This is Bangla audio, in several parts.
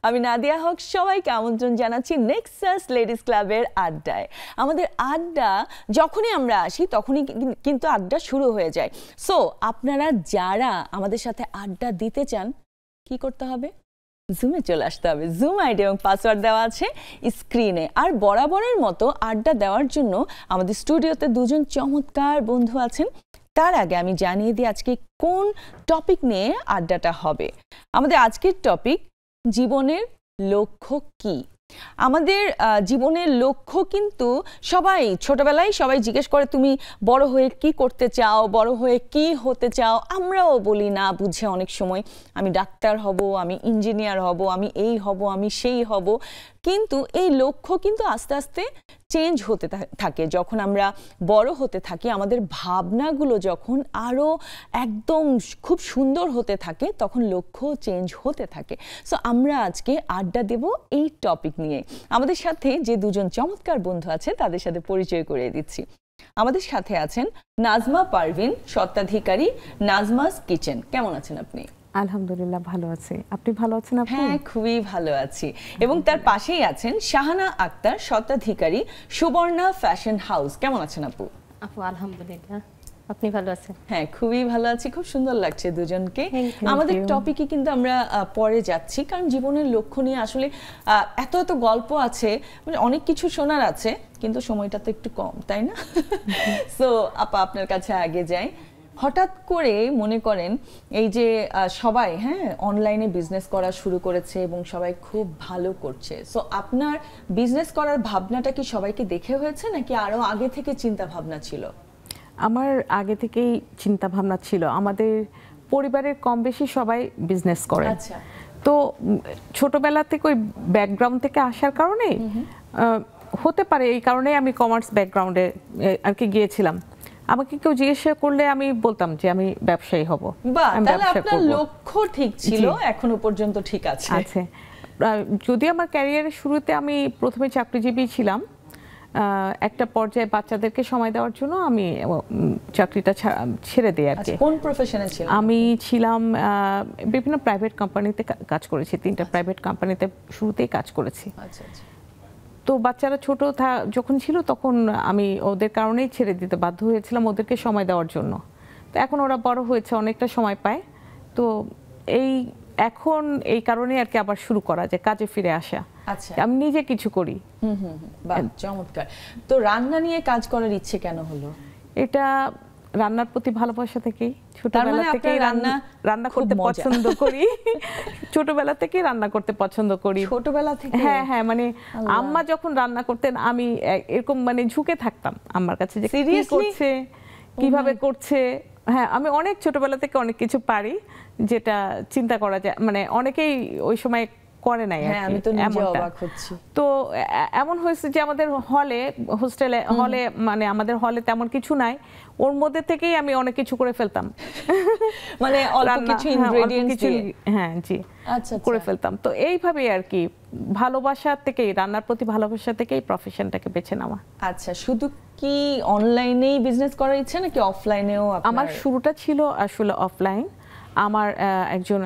আমি নাদিয়া হক সবাইকে আমন্ত্রণ জানাচ্ছি নেক্সাস লেডিস ক্লাবের আড্ডায়। আমাদের আড্ডা যখনই আমরা আসি তখনই কিন্তু আড্ডা শুরু হয়ে যায়। সো আপনারা যারা আমাদের সাথে আড্ডা দিতে চান কি করতে হবে? জুমে চলে আসতে হবে। জুম আইডি এবং পাসওয়ার্ড দেওয়া আছে স্ক্রিনে। আর বরাবরের মতো আড্ডা দেওয়ার জন্য আমাদের স্টুডিওতে দুজন চমৎকার বন্ধু আছেন। তার আগে আমি জানিয়ে দিই আজকে কোন টপিক নিয়ে আড্ডাটা হবে। আমাদের আজকের টপিক জীবনের লক্ষ্য কি। আমাদের জীবনের লক্ষ্য কিন্তু সবাই ছোটবেলায় সবাই জিজ্ঞেস করে তুমি বড় হয়ে কি করতে চাও, বড় হয়ে কি হতে চাও। আমরাও বলি না বুঝে অনেক সময় আমি ডাক্তার হব, আমি ইঞ্জিনিয়ার হব, আমি এই হব, আমি সেই হব। কিন্তু এই লক্ষ্য কিন্তু আস্তে আস্তে চেঞ্জ হতে থাকে। যখন আমরা বড় হতে থাকি, আমাদের ভাবনাগুলো যখন আরও একদম খুব সুন্দর হতে থাকে, তখন লক্ষ্য চেঞ্জ হতে থাকে। সো আমরা আজকে আড্ডা দেব এই টপিক নিয়ে। আমাদের সাথে যে দুজন চমৎকার বন্ধু আছে তাদের সাথে পরিচয় করিয়ে দিচ্ছি। আমাদের সাথে আছেন নাজমা পারভিন, স্বত্বাধিকারী নাজমাস কিচেন। কেমন আছেন আপনি? আলহামদুলিল্লাহ ভালো আছি। আপনি ভালো আছেন? আপনি? হ্যাঁ, খুবই ভালো আছি। এবং তার পাশেই আছেন শাহানা আক্তার, স্বত্বাধিকারী সুবর্ণা ফ্যাশন হাউস। কেমন আছেন আপু? আপু আলহামদুলিল্লাহ, আপনি ভালো আছেন? হ্যাঁ, খুবই ভালো আছি। খুব সুন্দর লাগছে দুজনকে। আমাদের টপিকে কিন্তু আমরা পরে যাচ্ছি, কারণ জীবনের লক্ষ্য নিয়ে আসলে এত এত গল্প আছে, মানে অনেক কিছু শোনার আছে, কিন্তু সময়টা তো একটু কম, তাই না? সো আপা আপনার কাছে আগে যাই। হঠাৎ করে মনে করেন এই যে সবাই অনলাইনে বিজনেস করা শুরু করেছে এবং সবাই খুব ভালো করছে। সো আপনার বিজনেস করার ভাবনাটা কি সবাইকে দেখে হয়েছে নাকি আরো আগে থেকে চিন্তা ভাবনা ছিল? আমার আগে থেকেই চিন্তা ভাবনা ছিল। আমাদের পরিবারের কম বেশি সবাই বিজনেস করে। আচ্ছা। তো ছোটবেলা থেকে ওই ব্যাকগ্রাউন্ড থেকে আসার কারণে হতে পারে এই কারণে আমি কমার্স ব্যাকগ্রাউন্ডে আর কি গিয়েছিলাম। আমাকে কেউ জিজ্ঞাসা করলে আমি বলতাম যে আমি ব্যবসায়ী হব। তাহলে আপনার লক্ষ্য ঠিক ছিল, এখনো পর্যন্ত ঠিক আছে। আছে। যদি আমার ক্যারিয়ারের শুরুতে আমি প্রথমে চাকরিজীবী ছিলাম, একটা পর্যায়ে বাচ্চাদেরকে সময় দেওয়ার জন্য আমি চাকরিটা ছেড়ে দিই আর কি। কোন প্রফেশনে ছিলেন? আমি ছিলাম বিভিন্ন প্রাইভেট কোম্পানিতে কাজ করেছি। 3টা প্রাইভেট কোম্পানিতে শুরুতেই কাজ করেছি। আচ্ছা আচ্ছা। তো বাচ্চারা ছোট যখন ছিল তখন আমি ওদের কারণেই ছেড়ে দিতে বাধ্য হয়েছিলাম, ওদেরকে সময় দেওয়ার জন্য। তো এখন ওরা বড় হয়েছে, অনেকটা সময় পায়। তো এখন এই কারণে আর কি আবার শুরু করা, যে কাজে ফিরে আসা। আচ্ছা, আমি নিজে কিছু করি। বাহ, চমৎকার। তো রান্না নিয়ে কাজ করার ইচ্ছে কেন হলো? এটা রান্নার প্রতি ভালোবাসা থেকেই। ছোটবেলা থেকেই রান্না করতে পছন্দ করি। ছোটবেলা থেকেই রান্না করতে পছন্দ করি। ছোটবেলা থেকে? হ্যাঁ হ্যাঁ, মানে আম্মা যখন রান্না করতেন আমি এরকম মানে ঝুঁকে থাকতাম আম্মার কাছে, যে কি করছে, কিভাবে করছে। হ্যাঁ, আমি অনেক ছোটবেলা থেকে অনেক কিছু পারি, যেটা চিন্তা করা যায় মানে অনেকেই ওই সময় করে নাই। আমি তো নিজে অবাক হচ্ছি। তো এমন হয়েছে যে আমাদের হোস্টেলে মানে আমাদের হলে তেমন কিছু নাই, ওর মধ্যে থেকেই আমি অনেক কিছু করে ফেলতাম। মানে অল্প কিছু ইনগ্রেডিয়েন্টস দিয়ে? হ্যাঁ জি, আচ্ছা করে ফেলতাম। তো এইভাবেই আর কি ভালোবাসা থেকেই, রান্নার প্রতি ভালোবাসা থেকেই প্রফেশনটাকে বেছে নেওয়া। আচ্ছা, শুধু কি অনলাইনেই বিজনেস করার ইচ্ছা নাকি অফলাইনেও? আমার শুরুটা ছিল আসলে অফলাইন। আমার একজন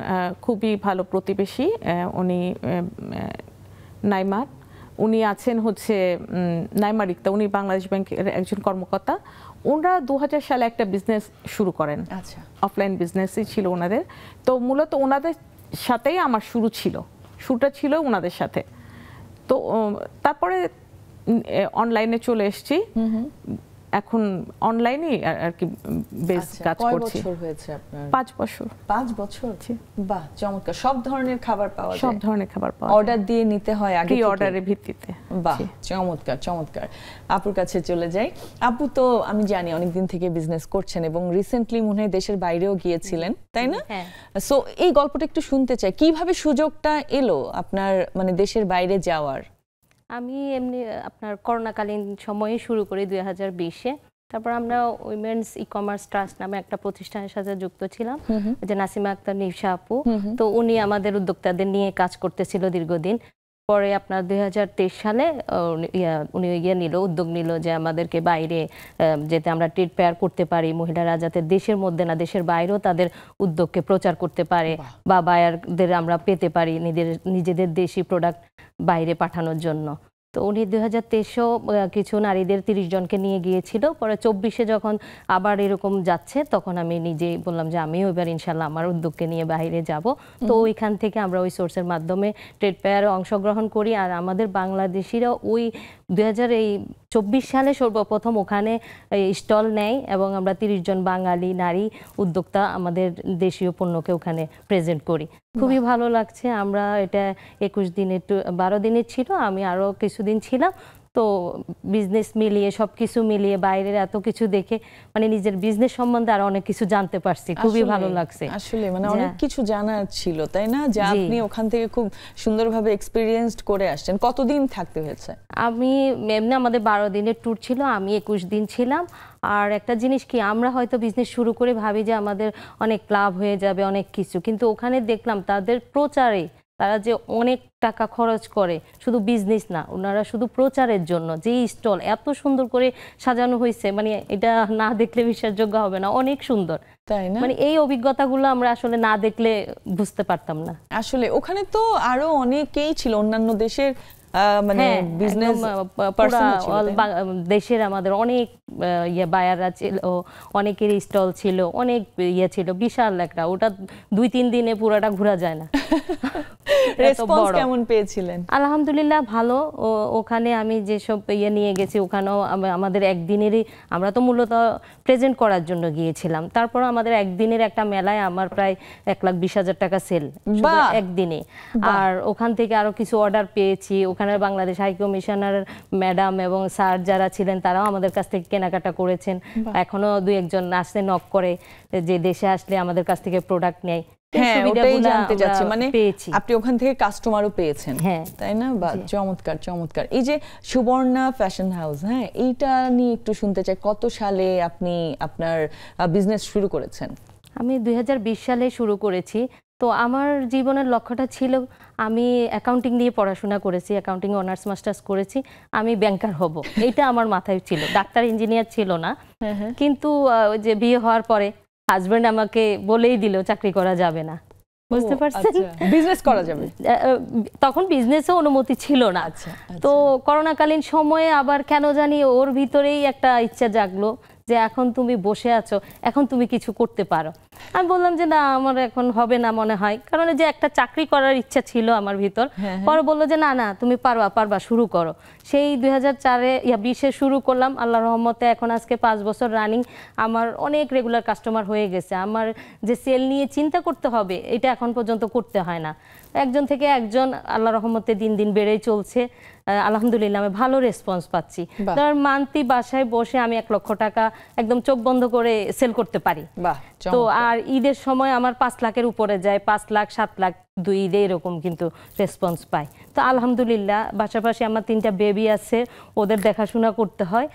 খুবই ভালো প্রতিবেশী, উনি নাইমার, উনি আছেন হচ্ছে নাইমা রিক্তা, উনি বাংলাদেশ ব্যাংকের একজন কর্মকর্তা। ওনারা 2000 সালে একটা বিজনেস শুরু করেন। আচ্ছা, অফলাইন বিজনেসই ছিল ওনাদের। তো মূলত ওনাদের সাথেই আমার শুরুটা ছিল ওনাদের সাথে। তো তারপরে অনলাইনে চলে এসেছি। এখন অনলাইনে আর কি বেশ কাজ করছি। কয় বছর হয়েছে আপনার? 5 বছর। 5 বছর? বাহ, চমৎকার। সব ধরনের খাবার পাওয়া যায়? সব ধরনের খাবার পাওয়া যায়। অর্ডার দিয়ে নিতে হয় আগে থেকে? অর্ডারের ভিত্তিতে। বাহ, চমৎকার চমৎকার। আপুর কাছে চলে যাই। আপু তো আমি জানি অনেকদিন থেকে বিজনেস করছেন এবং রিসেন্টলি মনে হয় দেশের বাইরেও গিয়েছিলেন, তাই না? সো এই গল্পটা একটু শুনতে চাই, কিভাবে সুযোগটা এলো আপনার মানে দেশের বাইরে যাওয়ার? আমি এমনি আপনার করোনাকালীন সময়ে শুরু করি 2020-এ। তারপর আমরা উইমেন্স ই-কমার্স ট্রাস্ট নামে একটা প্রতিষ্ঠানের সাথে যুক্ত ছিলাম, যে নাসিমা আক্তার নিশা আপু। তো উনি আমাদের উদ্যোক্তাদের নিয়ে কাজ করতেছিল দীর্ঘদিন। পরে আপনার 2023 সালে উনি উদ্যোগ নিল যে আমাদেরকে বাইরে যেতে আমরা ট্রেড ফেয়ার করতে পারি, মহিলারা যাতে দেশের মধ্যে না দেশের বাইরেও তাদের উদ্যোগকে প্রচার করতে পারে বা বায়ারদের আমরা পেতে পারি নিজেদের দেশি প্রোডাক্ট বাইরে পাঠানোর জন্য। তো উনি 2023-এও কিছু নারীদের 30 জনকে নিয়ে গিয়েছিল। পরে 24-এ যখন আবার এরকম যাচ্ছে তখন আমি নিজেই বললাম যে আমিও এবার ইনশাল্লাহ আমার উদ্যোগকে নিয়ে বাইরে যাব। তো ওইখান থেকে আমরা ওই সোর্সের মাধ্যমে ট্রেড ফেয়ারে অংশগ্রহণ করি। আর আমাদের বাংলাদেশিরা ওই 2024 সালে সর্বপ্রথম ওখানে স্টল নেয় এবং আমরা 30 জন বাঙালি নারী উদ্যোক্তা আমাদের দেশীয় পণ্যকে ওখানে প্রেজেন্ট করি। খুবই ভালো লাগছে। আমরা এটা 12 দিনের ছিল, আমি আরও কিছুদিন ছিলাম। তো বিজনেস মিলিয়ে সবকিছু মিলিয়ে বাইরের এত কিছু দেখে মানে নিজের বিজনেস সম্বন্ধে আর অনেক কিছু জানতে পারছি, খুবই ভালো লাগছে। আসলে মানে অনেক কিছু জানার ছিল, তাই না? যে আপনি ওখান থেকে খুব সুন্দরভাবে এক্সপেরিয়েন্সড করে আসছেন। কতদিন থাকতে হয়েছে? আমি এমনি আমাদের 12 দিনের ট্যুর ছিল, আমি 21 দিন ছিলাম। আর একটা জিনিস কি, আমরা হয়তো বিজনেস শুরু করে ভাবি যে আমাদের অনেক লাভ হয়ে যাবে অনেক কিছু, কিন্তু ওখানে দেখলাম তাদের প্রচারে তারা যে অনেক টাকা খরচ করে, শুধু বিজনেস না, ওনারা শুধু প্রচারের জন্য যে স্টল এত সুন্দর করে সাজানো হয়েছে, মানে এটা না দেখলে বিশ্বাসযোগ্য হবে না, অনেক সুন্দর, তাই না? মানে এই অভিজ্ঞতাগুলো আমরা আসলে না দেখলে বুঝতে পারতাম না। আসলে ওখানে তো আরো অনেকেই ছিল, অন্যান্য দেশের মানে বিজনেস পারসন ছিল, দেশের আমাদের অনেক বায়াররা ছিল, অনেকের স্টল ছিল, অনেক ছিল, বিশাল একটা, ওটা 2-3 দিনে পুরোটা ঘোরা যায় না। রেসপন্স কেমন পেয়েছিলেন? আলহামদুলিল্লাহ ভালো। ওখানে আমি যেসব নিয়ে গেছি ওখানেও আমাদের একদিনেরই, আমরা তো মূলত প্রেজেন্ট করার জন্য গিয়েছিলাম, তারপর আমাদের একদিনের একটা মেলায় আমার প্রায় 1,20,000 টাকা সেল একদিনে। আর ওখান থেকে আরো কিছু অর্ডার পেয়েছি। ওখানে বাংলাদেশ হাই কমিশনার ম্যাডাম এবং স্যার যারা ছিলেন তারাও আমাদের কাছ থেকে কেনাকাটা করেছেন। এখনো 2-1 জন আসতে নক করে যে দেশে আসলে আমাদের কাছ থেকে প্রোডাক্ট নেয়। হ্যাঁ, ওটাই জানতে যাচ্ছি, মানে আপনি ওখান থেকে কাস্টমারও পেয়েছেন, তাই না? বা চমৎকার চমৎকার। এই যে সুবর্ণা ফ্যাশন হাউস, হ্যাঁ, এইটা নিয়ে একটু শুনতে চাই। কত সালে আপনি আপনার বিজনেস শুরু করেছেন? আমি 2020 সালে শুরু করেছি। তো আমার জীবনের লক্ষ্যটা ছিল, আমি অ্যাকাউন্টিং নিয়ে পড়াশোনা করেছি, অ্যাকাউন্টিং অনার্স মাস্টার্স করেছি, আমি ব্যাংকার হব, এইটা আমার মাথায় ছিল। ডাক্তার ইঞ্জিনিয়ার ছিল না। কিন্তু যে বিয়ে হওয়ার পরে হাজবেন্ড আমাকে বলেই দিল চাকরি করা যাবে না, বুঝতে পারছেন? বিজনেস করা যাবে, তখন বিজনেসও অনুমতি ছিল না। তো করোনাকালীন সময়ে আবার কেন জানি ওর ভিতরেই একটা ইচ্ছা জাগলো যে এখন তুমি বসে আছো, এখন তুমি কিছু করতে পারো। আমি বললাম যে না, আমার এখন হবে না মনে হয়, কারণ যে একটা চাকরি করার ইচ্ছা ছিল আমার ভিতর। পরে বললো যে না না, তুমি পারবা, শুরু করো। সেই 2020-এ শুরু করলাম, আল্লাহর রহমতে এখন আজকে 5 বছর রানিং। আমার অনেক রেগুলার কাস্টমার হয়ে গেছে। আমার যে সেল নিয়ে চিন্তা করতে হবে, এটা এখন পর্যন্ত করতে হয় না। একজন থেকে একজন আল্লাহর রহমতে দিন দিন বেড়েই চলছে। আলহামদুলিল্লাহ, আমি ভালো রেসপন্স পাচ্ছি। ধর মান্থলি বাসায় বসে আমি 1 লক্ষ টাকা একদম চোখ বন্ধ করে সেল করতে পারি। তো আর ঈদের সময় আমার 5 লাখের উপরে যায়, 5 লাখ 7 লাখ 2 ঈদে এরকম কিন্তু রেসপন্স পাই। তো আলহামদুলিল্লাহ, পাশাপাশি আমার 3টা বেবি আছে, ওদের দেখাশোনা করতে হয়।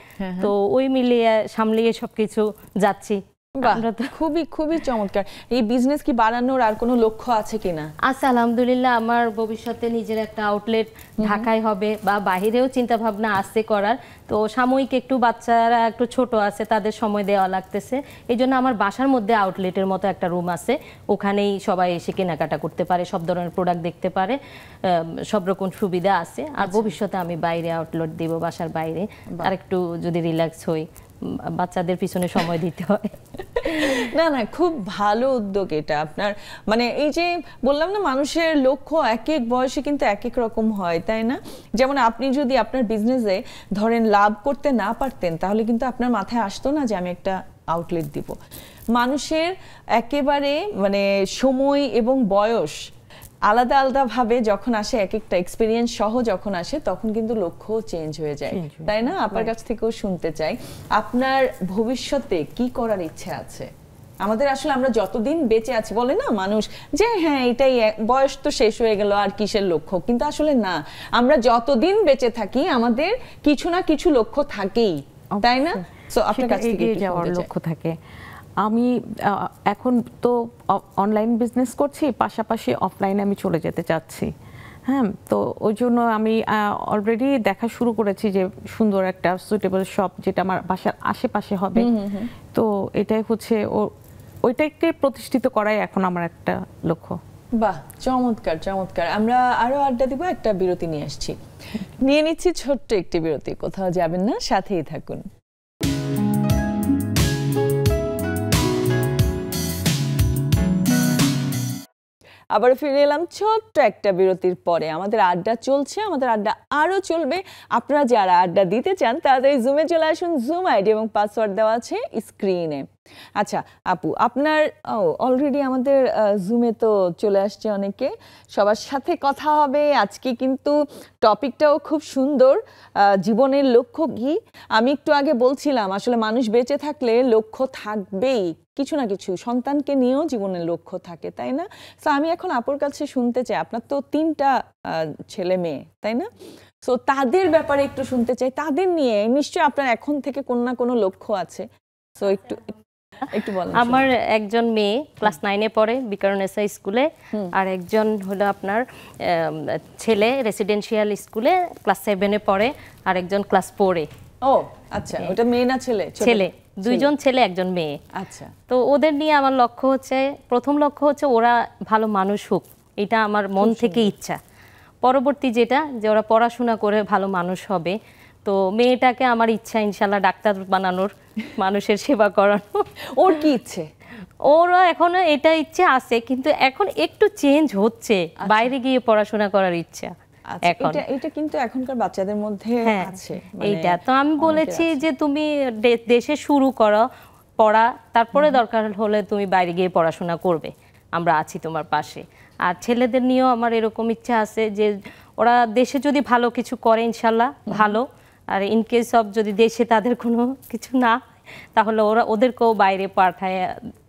তো ওই মিলিয়ে সামলিয়ে সবকিছু যাচ্ছি। খুবই খুবই চমৎকার। এই বিজনেস কি বাড়ানোর আর কোনো লক্ষ্য আছে কিনা? আচ্ছা, আলহামদুলিল্লাহ, আমার ভবিষ্যতে নিজের একটা আউটলেট ঢাকায় হবে বা বাহিরেও চিন্তা ভাবনা আছে করার। তো সাময়িক একটু বাচ্চারা একটু ছোট আছে, তাদের সময় দেওয়া লাগতেছে, এই জন্য আমার বাসার মধ্যে আউটলেটের মতো একটা রুম আছে, ওখানেই সবাই এসে কেনাকাটা করতে পারে, সব ধরনের প্রোডাক্ট দেখতে পারে, সব রকম সুবিধা আছে। আর ভবিষ্যতে আমি বাইরে আউটলেট দিব, বাসার বাইরে, আর একটু যদি রিল্যাক্স হই, বাচ্চাদের পিছনে সময় দিতে হয়। না না, খুব ভালো উদ্যোগ এটা আপনার। মানে এই যে বললাম না, মানুষের লক্ষ্য এক এক বয়সে কিন্তু এক এক রকম হয়, তাই না? যেমন আপনি যদি আপনার বিজনেসে ধরেন লাভ করতে না পারতেন, তাহলে কিন্তু আপনার মাথায় আসতো না যে আমি একটা আউটলেট দিব। মানুষের একেবারে মানে সময় এবং বয়স আলাদা আলাদা ভাবে যখন আসে, এক একটা এক্সপিরিয়েন্স সহ যখন আসে, তখন কিন্তু লক্ষ্য চেঞ্জ হয়ে যায়, তাই না? আপনার কাছ থেকেও শুনতে চাই, আপনার ভবিষ্যতে কি করার ইচ্ছে আছে? আমাদের আসলে আমরা যতদিন বেঁচে আছি, বলে না মানুষ যে হ্যাঁ এটাই, বয়স তো শেষ হয়ে গেল, আর কিসের লক্ষ্য? কিন্তু আসলে না, আমরা যতদিন বেঁচে থাকি আমাদের কিছু না কিছু লক্ষ্য থাকেই, তাই না? সো আপনার কাছ থেকে এগিয়ে যাওয়ার লক্ষ্য থাকে। আমি এখন তো অনলাইন বিজনেস করছি, পাশাপাশি অফলাইনে আমি চলে যেতে চাচ্ছি। হ্যাঁ, তো ওই জন্য আমি অলরেডি দেখা শুরু করেছি যে সুন্দর একটা সুইটেবল শপ যেটা আমার বাসার আশেপাশে হবে। তো এটাই হচ্ছে ওইটাকে প্রতিষ্ঠিত করাই এখন আমার একটা লক্ষ্য। বাহ, চমৎকার চমৎকার। আমরা আরো আড্ডা দিব, একটা বিরতি নিয়ে আসছি, নিয়ে নিচ্ছি ছোট্ট একটি বিরতি। কোথাও যাবেন না, সাথেই থাকুন। আবার ফিরে এলাম ছোট্ট একটা বিরতির পরে। আমাদের আড্ডা চলছে, আমাদের আড্ডা আরো চলবে। আপনারা যারা আড্ডা দিতে চান তাড়াতাড়ি জুমে চলে আসুন। জুম আইডি এবং পাসওয়ার্ড দেওয়া আছে স্ক্রিনে। আচ্ছা আপু, আপনার অলরেডি আমাদের জুমে তো চলে আসছে অনেকে, সবার সাথে কথা হবে আজকে। কিন্তু টপিকটাও খুব সুন্দর, জীবনের লক্ষ্য কি। আমি একটু আগে বলছিলাম আসলে মানুষ বেঁচে থাকলে লক্ষ্য থাকবেই, কিছু না কিছু। সন্তানকে নিয়েও জীবনের লক্ষ্য থাকে, তাই না? তো আমি এখন আপুর কাছে শুনতে চাই, আপনার তো 3টা ছেলে মেয়ে, তাই না? সো তাদের ব্যাপারে একটু শুনতে চাই, তাদের নিয়ে নিশ্চয়ই আপনার এখন থেকে কোনো না কোনো লক্ষ্য আছে। সো একটু বলেন। আমার একজন মেয়ে ক্লাস 9-এ পড়ে বিকারুননিসা স্কুলে, আর একজন হলো আপনার ছেলে রেসিডেন্সিয়াল স্কুলে ক্লাস 7-এ পড়ে, আর একজন ক্লাস 4-এ। ও আচ্ছা, ওটা মেয়ে না ছেলে? ছেলে, দুইজন ছেলে একজন মেয়ে। আচ্ছা, তো ওদের নিয়ে আমার লক্ষ্য হচ্ছে, প্রথম লক্ষ্য হচ্ছে ওরা ভালো মানুষ হোক, এটা আমার মন থেকে ইচ্ছা। পরবর্তী যেটা, যে ওরা পড়াশোনা করে ভালো মানুষ হবে। তো মেয়েটাকে আমার ইচ্ছা ইনশাল্লাহ ডাক্তার বানানোর, মানুষের সেবা করানো। ওর কি ইচ্ছে? ওরা এখনো এটা ইচ্ছে আছে, কিন্তু এখন একটু চেঞ্জ হচ্ছে, বাইরে গিয়ে পড়াশোনা করার ইচ্ছা। এখন এটা কিন্তু এখনকার বাচ্চাদের মধ্যে আছে এইটা। তো আমি বলেছি যে তুমি দেশে শুরু করো পড়া, তারপরে দরকার হলে তুমি বাইরে গিয়ে পড়াশোনা করবে, আমরা আছি তোমার পাশে। আর ছেলেদের নিয়েও আমার এরকম ইচ্ছা আছে যে ওরা দেশে যদি ভালো কিছু করে ইনশাল্লাহ ভালো, আর ইন কেস অফ যদি দেশে তাদের কোনো কিছু না, তাহলে ওদেরকেও বাইরে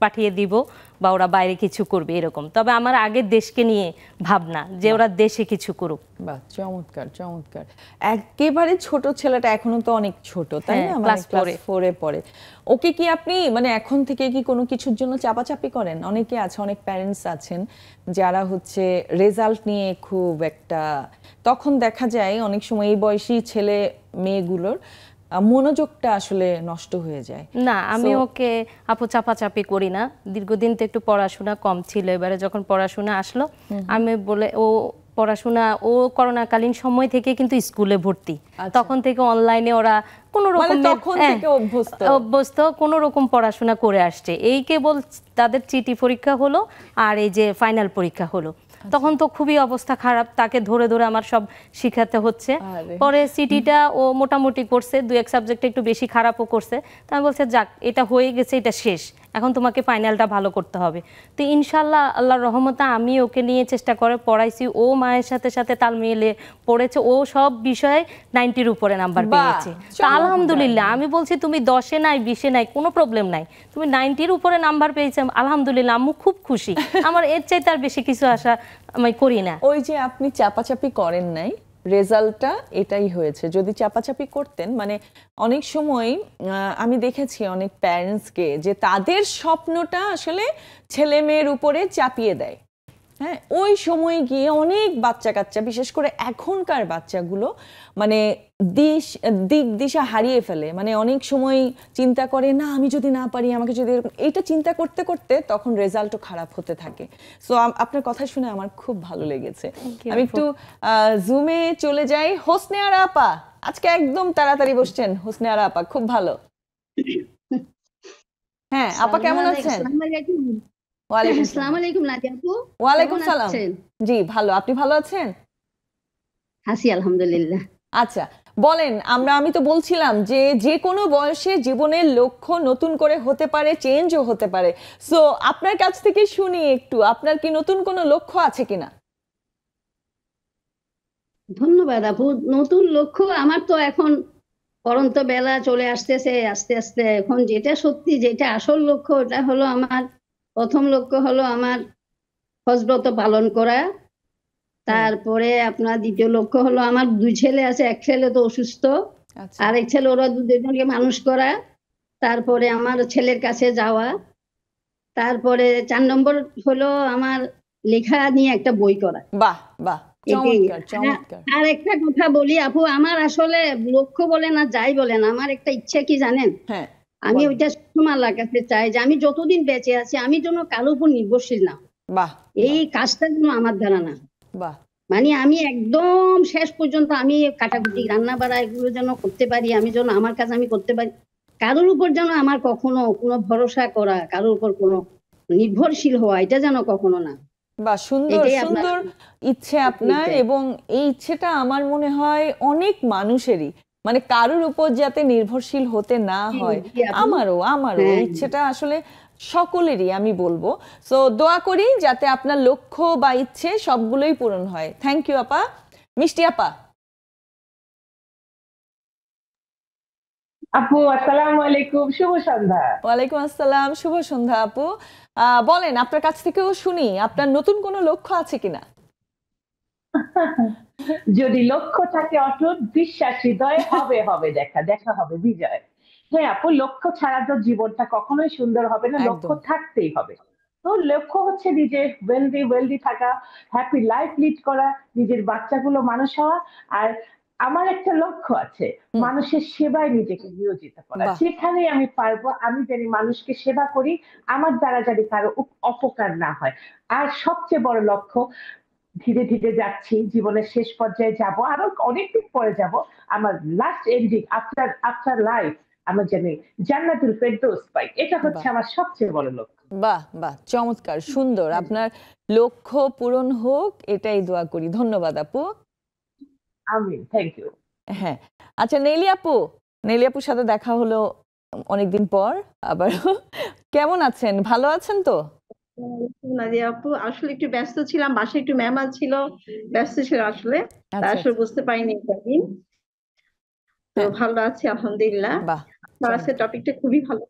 পাঠিয়ে দিব, বা ওরা বাইরে কিছু করবে এরকম। তবে আমার আগে দেশকে নিয়ে ভাবনা, যে ওরা দেশে কিছু করুক। বাহ, চমৎকার চমৎকার। একেবারে ছোট ছেলেটা এখনো তো অনেক ছোট, তাই না? ক্লাস 4-এ পড়ে। ওকে কি আপনি মানে এখন থেকে কি কোনো কিছুর জন্য চাপাচাপি করেন? অনেকে আছে, অনেক প্যারেন্টস আছেন যারা হচ্ছে রেজাল্ট নিয়ে খুব একটা, তখন দেখা যায় অনেক সময় এই বয়সী ছেলে মেয়েগুলোর মনোযোগটা আসলে নষ্ট হয়ে যায়। না, আমি ওকে আপু চাপাচাপি করি না। দীর্ঘদিন তো একটু পড়াশোনা কম ছিল, এবারে যখন পড়াশোনা আসলো আমি বলে ও পড়াশোনা, ও করোনাকালীন সময় থেকে কিন্তু স্কুলে ভর্তি, তখন থেকে অনলাইনে ওরা কোনো রকম অভ্যস্ত, কোনো রকম পড়াশোনা করে আসছে। এই কেবল তাদের চিটি পরীক্ষা হলো আর এই যে ফাইনাল পরীক্ষা হলো, তখন তো খুবই অবস্থা খারাপ, তাকে ধরে ধরে আমার সব শিখাতে হচ্ছে। পরে সিটিটা ও মোটামুটি করছে, 2-1 সাবজেক্টে একটু বেশি খারাপও করছে। তো আমি বলছি যাক, এটা হয়ে গেছে, এটা শেষ, এখন তোমাকে ফাইনালটা ভালো করতে হবে। তো ইনশাল্লাহ আল্লাহর রহমতে আমি ওকে নিয়ে চেষ্টা করে পড়াইছি, ও মায়ের সাথে সাথে তাল মিলিয়ে পড়েছে, ও সব বিষয়ে 90-র উপরে নাম্বার পেয়েছে। তো আলহামদুলিল্লাহ, আমি বলছি তুমি 10-এ নাই 20-এ নাই কোনো প্রবলেম নাই, তুমি 90-র উপরে নাম্বার পেয়েছে, আলহামদুলিল্লাহ, আম্মু খুব খুশি। আমার এর চাইতে আর বেশি কিছু আশা আমি করি না। ওই যে আপনি চাপাচাপি করেন নাই, রেজাল্টটা এটাই হয়েছে। যদি চাপাচাপি করতেন, মানে অনেক সময় আমি দেখেছি অনেক প্যারেন্টসকে যে তাদের স্বপ্নটা আসলে ছেলে মেয়ের উপরে চাপিয়ে দেয়। হ্যাঁ, ওই সময় গিয়ে অনেক বাচ্চা কাচ্চা, বিশেষ করে এখনকার বাচ্চাগুলো মানে দিক দিশা হারিয়ে ফেলে। মানে অনেক সময় চিন্তা করে, না আমি যদি না পারি, আমাকে যদি এইটা চিন্তা করতে করতে তখন রেজাল্টও খারাপ হতে থাকে। সো আপনার কথা শুনে আমার খুব ভালো লেগেছে। আমি একটু জুমে চলে যাই। হোসনে আরা আপা, আজকে একদম তাড়াতাড়ি বসছেন। হোসনে আরা আপা খুব ভালো। হ্যাঁ আপা, কেমন আছেন? আসসালামু আলাইকুম নাদিয়া আপু। ওয়ালাইকুম সালাম। জি ভালো, আপনি ভালো আছেন? আছি আলহামদুলিল্লাহ। আচ্ছা বলেন, আমি তো বলছিলাম যে যে কোনো বয়সে জীবনের লক্ষ্য নতুন করে হতে পারে, চেঞ্জও হতে পারে। সো আপনার কাছ থেকে শুনি একটু, আপনার কি নতুন কোনো লক্ষ্য আছে কিনা? ধন্যবাদ আপু। নতুন লক্ষ্য আমার তো এখন পরন্ত বেলা চলে আসতেছে আস্তে আস্তে। এখন যেটা সত্যি, যেটা আসল লক্ষ্য, ওটা হলো আমার প্রথম লক্ষ্য হলো আমার হজ ব্রত পালন করা। তারপরে আপনার দ্বিতীয় লক্ষ্য হলো আমার 2 ছেলে আছে, এক ছেলে তো অসুস্থ, আরেক ছেলে, ওরা দুজনকে মানুষ করা। তারপরে আমার ছেলের কাছে যাওয়া। তারপরে 4 নম্বর হলো আমার লেখা নিয়ে একটা বই করা। বাহ বাহ, এটাই। চমৎকার চমৎকার। আর একটা কথা বলি আপু, আমার আসলে লক্ষ্য বলেন আর যাই বলেন, আমার একটা ইচ্ছা কি জানেন, হ্যাঁ আমি বলেন। ওইটা সবসময় আল্লাহর কাছে চাই যে আমি যতদিন বেঁচে আছি আমি যেন কারোর উপর নির্ভরশীল না, বাহ এই কাজটা যেন আমার দ্বারা না, বাহ মানে আমি একদম শেষ পর্যন্ত আমি কাটাকুটি রান্না বাড়া এগুলো যেন করতে পারি, আমি যেন আমার কাজ আমি করতে পারি, কারোর উপর যেন আমার কখনো কোনো ভরসা করা, কারোর উপর কোনো নির্ভরশীল হওয়া, এটা যেন কখনো না। বাহ সুন্দর এটাই আপনার সুন্দর ইচ্ছে আপনার, এবং এই ইচ্ছেটা আমার মনে হয় অনেক মানুষেরই, মানে কারোর উপর যাতে নির্ভরশীল হতে না হয়। জি, আপু। আমারও হ্যাঁ। ইচ্ছেটা আসলে সকলেরই আমি বলবো। সো দোয়া করি যাতে আপনার লক্ষ্য বা ইচ্ছে সবগুলোই পূরণ হয়। থ্যাংক ইউ আপা। মিষ্টি আপা। আপু আসসালামু আলাইকুম, শুভ সন্ধ্যা। ওয়ালাইকুম আসসালাম, শুভ সন্ধ্যা আপু। বলেন, আপনার কাছ থেকেও শুনি আপনার নতুন কোনো লক্ষ্য আছে কিনা। যদি লক্ষ্য থাকে অটুট, বিশ্বাস হৃদয়ে, হবে হবে দেখা, দেখা হবে বিজয়। হ্যাঁ আপু, লক্ষ্য ছাড়া তো জীবনটা কখনোই সুন্দর হবে না, লক্ষ্য একদম। থাকতেই হবে। তো লক্ষ্য হচ্ছে নিজে ওয়েলদি থাকা, হ্যাপি লাইফ লিড করা, নিজের বাচ্চাগুলো মানুষ হওয়া। আর আমার একটা লক্ষ্য আছে, মানুষের সেবায় নিজেকে নিয়োজিত করা। বাহ যেখানে আমি পারবো আমি জানি মানুষকে সেবা করি, আমার দ্বারা জানি কারো অপকার না হয়। আর সবচেয়ে বড় লক্ষ্য, ধীরে ধীরে যাচ্ছি, জীবনের শেষ পর্যায়ে যাব, আরো অনেকদিন পরে যাব, আমার last ending after after life আমার জানি জান্নাতুল ফেরদৌস পাই। এটা হচ্ছে বাহ আমার সবচেয়ে বড় লক্ষ্য। বাহ বাহ চমৎকার, সুন্দর। আপনার লক্ষ্য পূরণ হোক এটাই দোয়া করি। ধন্যবাদ আপু। আমিন, থ্যাংক ইউ। হ্যাঁ, আচ্ছা নেলি আপু, নেলি আপুর সাথে দেখা হলো অনেকদিন পর আবার। কেমন আছেন, ভালো আছেন তো? নাদিয়া আপু, আসলে একটু ব্যস্ত ছিলাম, বাসায় একটু মেহমান ছিল, ব্যস্ত ছিল আসলে, তা আচ্ছা আসলে বুঝতে পারিনি কদিন। তো হ্যাঁ ভালো আছি আলহামদুলিল্লাহ। বাহ আপনার আজকে চমৎকার। টপিকটা খুবই ভালো।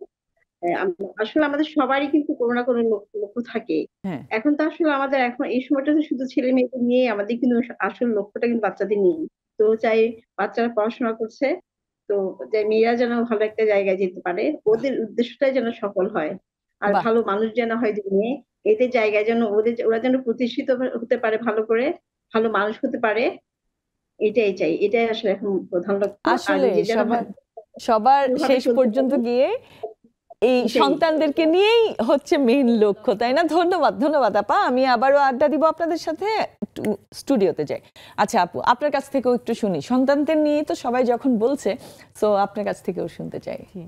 আসলে আমাদের সবারই কিন্তু কোনো না কোনো লক্ষ্য থাকে। হ্যাঁ এখন তো আসলে আমাদের এখন এই সময়টা তো শুধু ছেলে মেয়েদের নিয়ে, আমাদের কিন্তু আসল লক্ষ্যটা কিন্তু বাচ্চাদের নিয়ে। তো চাই বাচ্চারা পড়াশোনা করছে, তো যে মেয়েরা যেন ভালো একটা জায়গায় যেতে পারে, ওদের উদ্দেশ্যটাই যেন সফল হয়, আর বাহ ভালো মানুষ যেন হয় দুনিয়ায়, এদের জায়গায় যেন ওরা যেন প্রতিষ্ঠিত হতে পারে, ভালো করে ভালো মানুষ হতে পারে, এটাই চাই, এটাই আসলে এখন প্রধান লক্ষ্য। আর আসলে নিজে যেন সবার ভালোভাবে শেষ চলতে পর্যন্ত পারি, গিয়ে এই এটাই। সন্তানদেরকে নিয়েই হচ্ছে মেইন লক্ষ্য, তাই না? ধন্যবাদ ধন্যবাদ আপা। আমি আবারও আড্ডা দিব আপনাদের সাথে, একটু স্টুডিওতে যাই। আচ্ছা আপু, আপনার কাছ থেকেও একটু শুনি, সন্তানদের নিয়ে তো সবাই যখন বলছে, সো আপনার কাছ থেকেও শুনতে চাই। জি,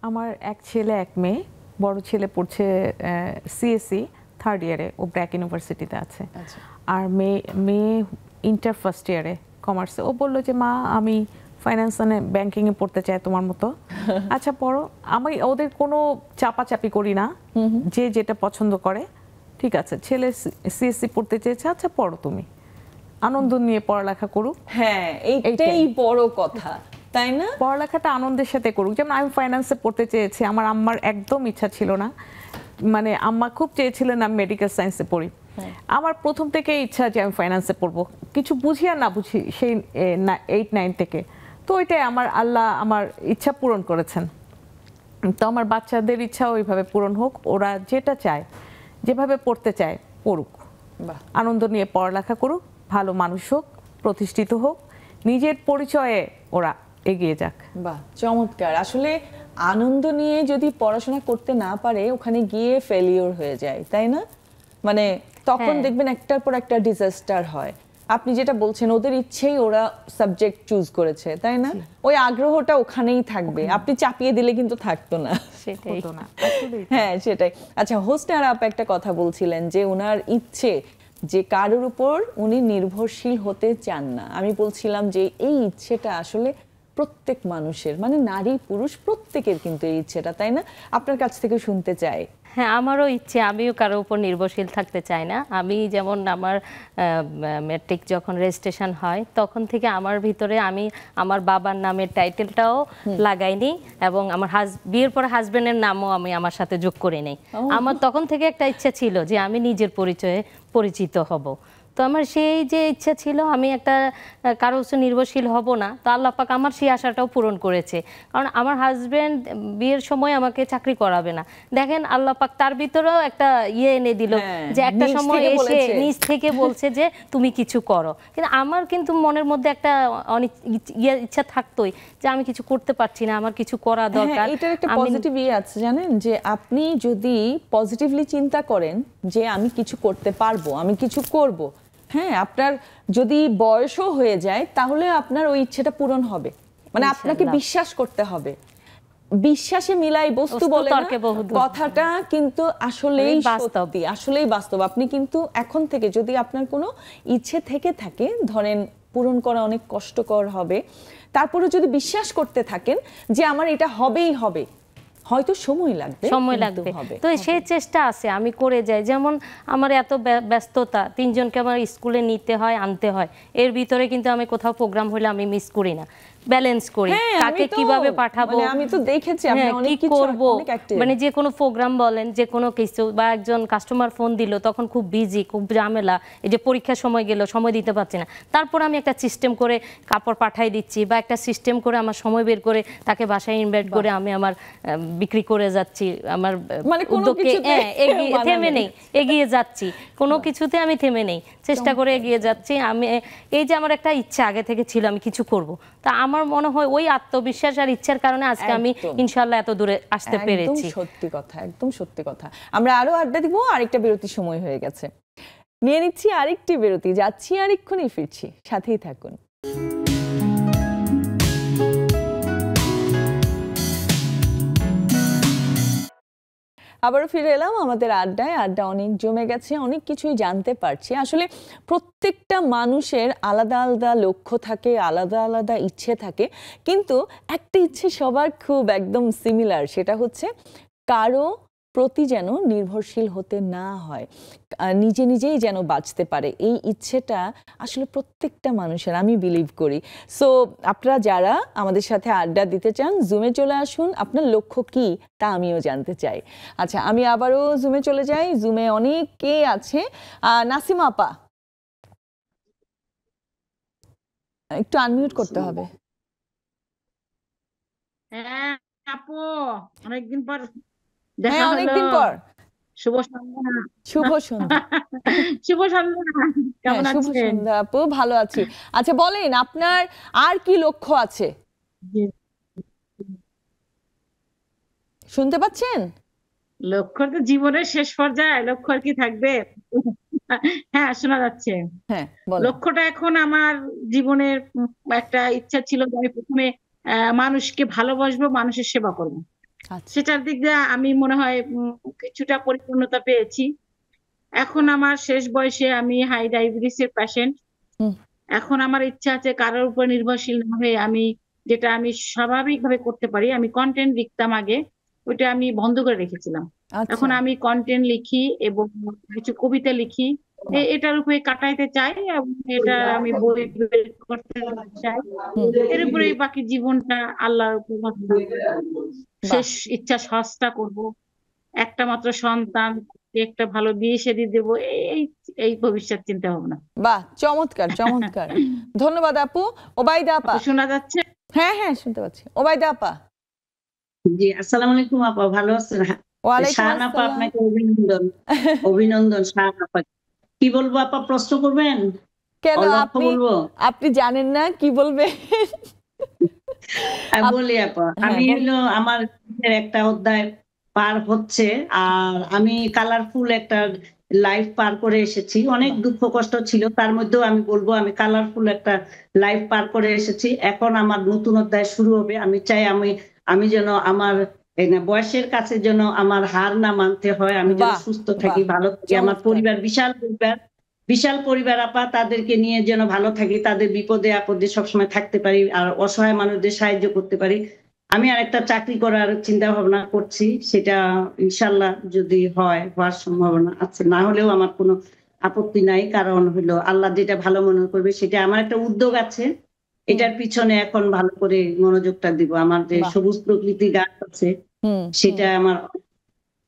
আমার এক ছেলে এক মেয়ে। বড় ছেলে পড়ছে সিএসসি থার্ড ইয়ারে, ও ব্র্যাক ইউনিভার্সিটিতে আছে। আচ্ছা আর মেয়ে ইন্টার ফার্স্ট ইয়ারে কমার্সে। ও বললো যে মা আমি ফাইন্যান্স মানে ব্যাংকিংয়ে পড়তে চাই তোমার মতো। আচ্ছা পড়ো, আমি ওদের কোনো চাপাচাপি করি না, যে যেটা পছন্দ করে ঠিক আছে। ছেলে সিএসসি পড়তে চেয়েছে, আচ্ছা পড়ো তুমি, আনন্দ নিয়ে পড়ালেখা করুক। হ্যাঁ এইটাই এইটাই। বড় কথা, তাই না? পড়ালেখাটা আনন্দের সাথে করুক। যেমন আমি ফাইন্যান্সে পড়তে চেয়েছি, আমার আম্মার একদম ইচ্ছা ছিল না, মানে আম্মা খুব চেয়েছিলেন আমি মেডিকেল সায়েন্সে পড়ি। আমার প্রথম থেকে ইচ্ছা যে আমি ফাইন্যান্সে পড়বো, কিছু বুঝি আর না বুঝি সেই 8-9 থেকে। তো ওইটাই আমার আল্লাহ আমার ইচ্ছা পূরণ করেছেন। তো আমার বাচ্চাদের ইচ্ছা ওইভাবে পূরণ হোক, ওরা যেটা চায়, যেভাবে পড়তে চায় পড়ুক, বাহ আনন্দ নিয়ে পড়ালেখা করুক, ভালো মানুষ হোক, প্রতিষ্ঠিত হোক, নিজের পরিচয়ে ওরা এগিয়ে যাক। বাহ চমৎকার। আসলে আনন্দ নিয়ে যদি পড়াশোনা করতে না পারে, ওখানে গিয়ে ফেলিওর হয়ে যায়, তাই না? মানে তখন হ্যাঁ। দেখবেন একটার পর একটা ডিজাস্টার হয়। আপনি যেটা বলছেন, ওদের ইচ্ছেই ওরা সাবজেক্ট চুজ করেছে, তাই না? ওই আগ্রহটা ওখানেই থাকবে, আপনি চাপিয়ে দিলে কিন্তু থাকতো না। সেটাই। হতো না, আসলেই তাই। হ্যাঁ সেটাই। আচ্ছা, হোস্টার আপ একটা কথা বলছিলেন যে ওনার ইচ্ছে যে কারোর উপর উনি নির্ভরশীল হতে চান না। আমি বলছিলাম যে এই ইচ্ছেটা আসলে প্রত্যেক মানুষের, মানে নারী পুরুষ প্রত্যেকের কিন্তু এই ইচ্ছেটা, তাই না? আপনার কাছ থেকে শুনতে চাই। হ্যাঁ, আমারও ইচ্ছে, আমিও কারোর উপর নির্ভরশীল থাকতে চাই না। আমি যেমন আমার ম্যাট্রিক যখন রেজিস্ট্রেশন হয় তখন থেকে আমার ভিতরে আমি আমার বাবার নামের টাইটেলটাও লাগাইনি, এবং আমার বিয়ের পরে হাজবেন্ডের নামও আমি আমার সাথে যোগ করে নেই। আমার তখন থেকে একটা ইচ্ছা ছিল যে আমি নিজের পরিচয়ে পরিচিত হব। তো আমার সেই যে ইচ্ছা ছিল আমি একটা কারো উপর নির্ভরশীল হব না, তো আল্লাহ পাক আমার সেই আশাটাও পূরণ করেছে। কারণ আমার হাজবেন্ড বিয়ের সময় আমাকে চাকরি করাবে না, দেখেন আল্লাহ পাক তার ভিতরেও একটা এনে দিল যে একটা সময় এসে নিজ থেকে বলছে যে তুমি কিছু করো। কিন্তু আমার কিন্তু মনের মধ্যে একটা অনেক ইচ্ছা থাকতোই যে আমি কিছু করতে পারছি না, আমার কিছু করা দরকার। এটার একটা পজিটিভ আছে জানেন, যে আপনি যদি পজিটিভলি চিন্তা করেন যে আমি কিছু করতে পারবো, আমি কিছু করব, হ্যাঁ, আপনার যদি বয়সও হয়ে যায় তাহলে আপনার ওই ইচ্ছেটা পূরণ হবে। মানে আপনাকে বিশ্বাস করতে হবে। বিশ্বাসে মিলাই বস্তু বলে না, কথাটা কিন্তু আসলেই সত্যি, আসলেই বাস্তব। আপনি কিন্তু এখন থেকে যদি আপনার কোনো ইচ্ছে থেকে থাকে, ধরেন পূরণ করা অনেক কষ্টকর হবে, তারপরে যদি বিশ্বাস করতে থাকেন যে আমার এটা হবেই হবে, হয়তো সময় লাগবে, তো সেই চেষ্টা আছে, আমি করে যাই। যেমন আমার এত ব্যস্ততা, 3 জনকে আমার স্কুলে নিতে হয়, আনতে হয়, এর ভিতরে কিন্তু আমি কোথাও প্রোগ্রাম হলে আমি মিস করি না, ব্যালেন্স করি, কাকে কিভাবে পাঠাবো, আমি তো দেখেছি আপনি অনেক কিছু করব, মানে যে কোনো প্রোগ্রাম বলেন, যে কোনো কিছু, বা একজন কাস্টমার ফোন দিল তখন খুব বিজি, খুব ঝামেলা, এই যে পরীক্ষার সময় গেল সময় দিতে পারছি না, তারপর আমি একটা সিস্টেম করে কাপড় পাঠাই দিচ্ছি, বা একটা সিস্টেম করে আমার সময় বের করে তাকে বাসায় ইনভাইট করে আমি আমার বিক্রি করে যাচ্ছি, আমার উদ্যোগকে থেমে নেই, এগিয়ে যাচ্ছি, কোনো কিছুতে আমি থেমে নেই, চেষ্টা করে এগিয়ে যাচ্ছি। আমি এই যে আমার একটা ইচ্ছা আগে থেকে ছিল আমি কিছু করব, তা আমার মনে হয় ওই আত্মবিশ্বাস আর ইচ্ছার কারণে আজকে আমি ইনশাআল্লাহ এত দূরে আসতে পেরেছি। সত্যি কথা, একদম সত্যি কথা। আমরা আরো আড্ডা দিব, আরেকটা বিরতির সময় হয়ে গেছে, নিয়ে নিচ্ছি আরেকটি বিরতি, যাচ্ছি আর এক্ষুনি ফিরছি, সাথেই থাকুন। আবারও ফিরে এলাম আমাদের আড্ডায়। আড্ডা অনেক জমে গেছে, অনেক কিছুই জানতে পারছি। আসলে প্রত্যেকটা মানুষের আলাদা আলাদা লক্ষ্য থাকে, আলাদা আলাদা ইচ্ছে থাকে, কিন্তু একটা ইচ্ছে সবার খুব একদম সিমিলার, সেটা হচ্ছে কারো প্রতি যেন নির্ভরশীল হতে না হয়, নিজে নিজেই যেন বাঁচতে পারে। এই ইচ্ছেটা আসলে প্রত্যেকটা মানুষের, আমি বিলিভ করি। সো আপনারা যারা আমাদের সাথে আড্ডা দিতে চান, জুমে চলে আসুন। আপনার লক্ষ্য কি তা আমিও জানতে চাই। আচ্ছা, আমি আবারও জুমে চলে যাই। জুমে অনেকে আছে। নাসিমা আপা, একটু আনমিউট করতে হবে। হ্যাঁ আপু, অনেকদিন পর হ্যাঁ, অনেকদিন পর। শুভ সন্ধ্যা। শুভ সন্ধ্যা। শুভ সন্ধ্যা, কেমন আছেন? শুভ সন্ধ্যা আপু, ভালো আছি। আচ্ছা বলেন, আপনার আর কি লক্ষ্য আছে? শুনতে পাচ্ছেন? লক্ষ্য তো জীবনের শেষ পর্যায়ে, লক্ষ্য আর কি থাকবে? হ্যাঁ, শোনা যাচ্ছে। হ্যাঁ, লক্ষ্যটা এখন আমার জীবনের একটা ইচ্ছা ছিল যে আমি প্রথমে মানুষকে ভালোবাসবো, মানুষের সেবা করবো। সেটার দিক দিয়ে আমি মনে হয় কিছুটা পরিপূর্ণতা পেয়েছি। এখন আমার শেষ বয়সে আমি হাই ডায়াবেটিসের পেশেন্ট। এখন আমার ইচ্ছা আছে কারোর উপর নির্ভরশীল না হয়ে আমি যেটা আমি স্বাভাবিকভাবে করতে পারি। আমি কন্টেন্ট লিখতাম আগে, ওইটা আমি বন্ধ করে রেখেছিলাম। এখন আমি কন্টেন্ট লিখি এবং কিছু কবিতা লিখি, এটার উপরে কাটাইতে চাই, এটা আমি বই বের করতে চাই। এর উপরে বাকি জীবনটা আল্লাহর উপর শেষ ইচ্ছা সহজটা করব, একটা মাত্র সন্তান, একটা ভালো বিয়ে শাদী দেবো, এই এই ভবিষ্যৎ চিন্তা ভাবনা। বাহ, চমৎকার চমৎকার। ধন্যবাদ আপু। ওবাইদা আপা, শোনা যাচ্ছে? হ্যাঁ হ্যাঁ, শুনতে পাচ্ছি। ওবাইদা আপা। জি, আসসালামু আলাইকুম আপা, ভালো আছেন? শাহানা আপা, আপনাকে অভিনন্দন। অভিনন্দন শাহানা আপা। কি বলবো আপা, প্রশ্ন করবেন? কেন আপনি জানেন না কি বলবে? বলি আপা, আমি হলো আমার একটা অধ্যায় পার হচ্ছে, আর আমি কালারফুল একটা লাইফ পার করে এসেছি। অনেক দুঃখ কষ্ট ছিল, তার মধ্যেও আমি বলবো আমি কালারফুল একটা লাইফ পার করে এসেছি। এখন আমার নতুন অধ্যায় শুরু হবে। আমি চাই আমি যেন আমার বয়সের কাছে যেন আমার হার না মানতে হয়, আমি যেন সুস্থ থাকি, ভালো থাকি। আমার পরিবার বিশাল পরিবার আপা, তাদেরকে নিয়ে যেন ভালো থাকি, তাদের বিপদে আপদে সবসময় থাকতে পারি, আর অসহায় মানুষদের সাহায্য করতে পারি। আমি আর একটা চাকরি করার চিন্তা ভাবনা করছি, সেটা ইনশাল্লাহ যদি হওয়ার সম্ভাবনা আছে, না হলেও আমার কোনো আপত্তি নাই। কারণ হলো আল্লাহ যেটা ভালো মনে করবে সেটা, আমার একটা উদ্যোগ আছে, এটার পিছনে এখন ভালো করে মনোযোগটা দিব। আমার যে সবুজ প্রকৃতি গাছ আছে, সেটা আমার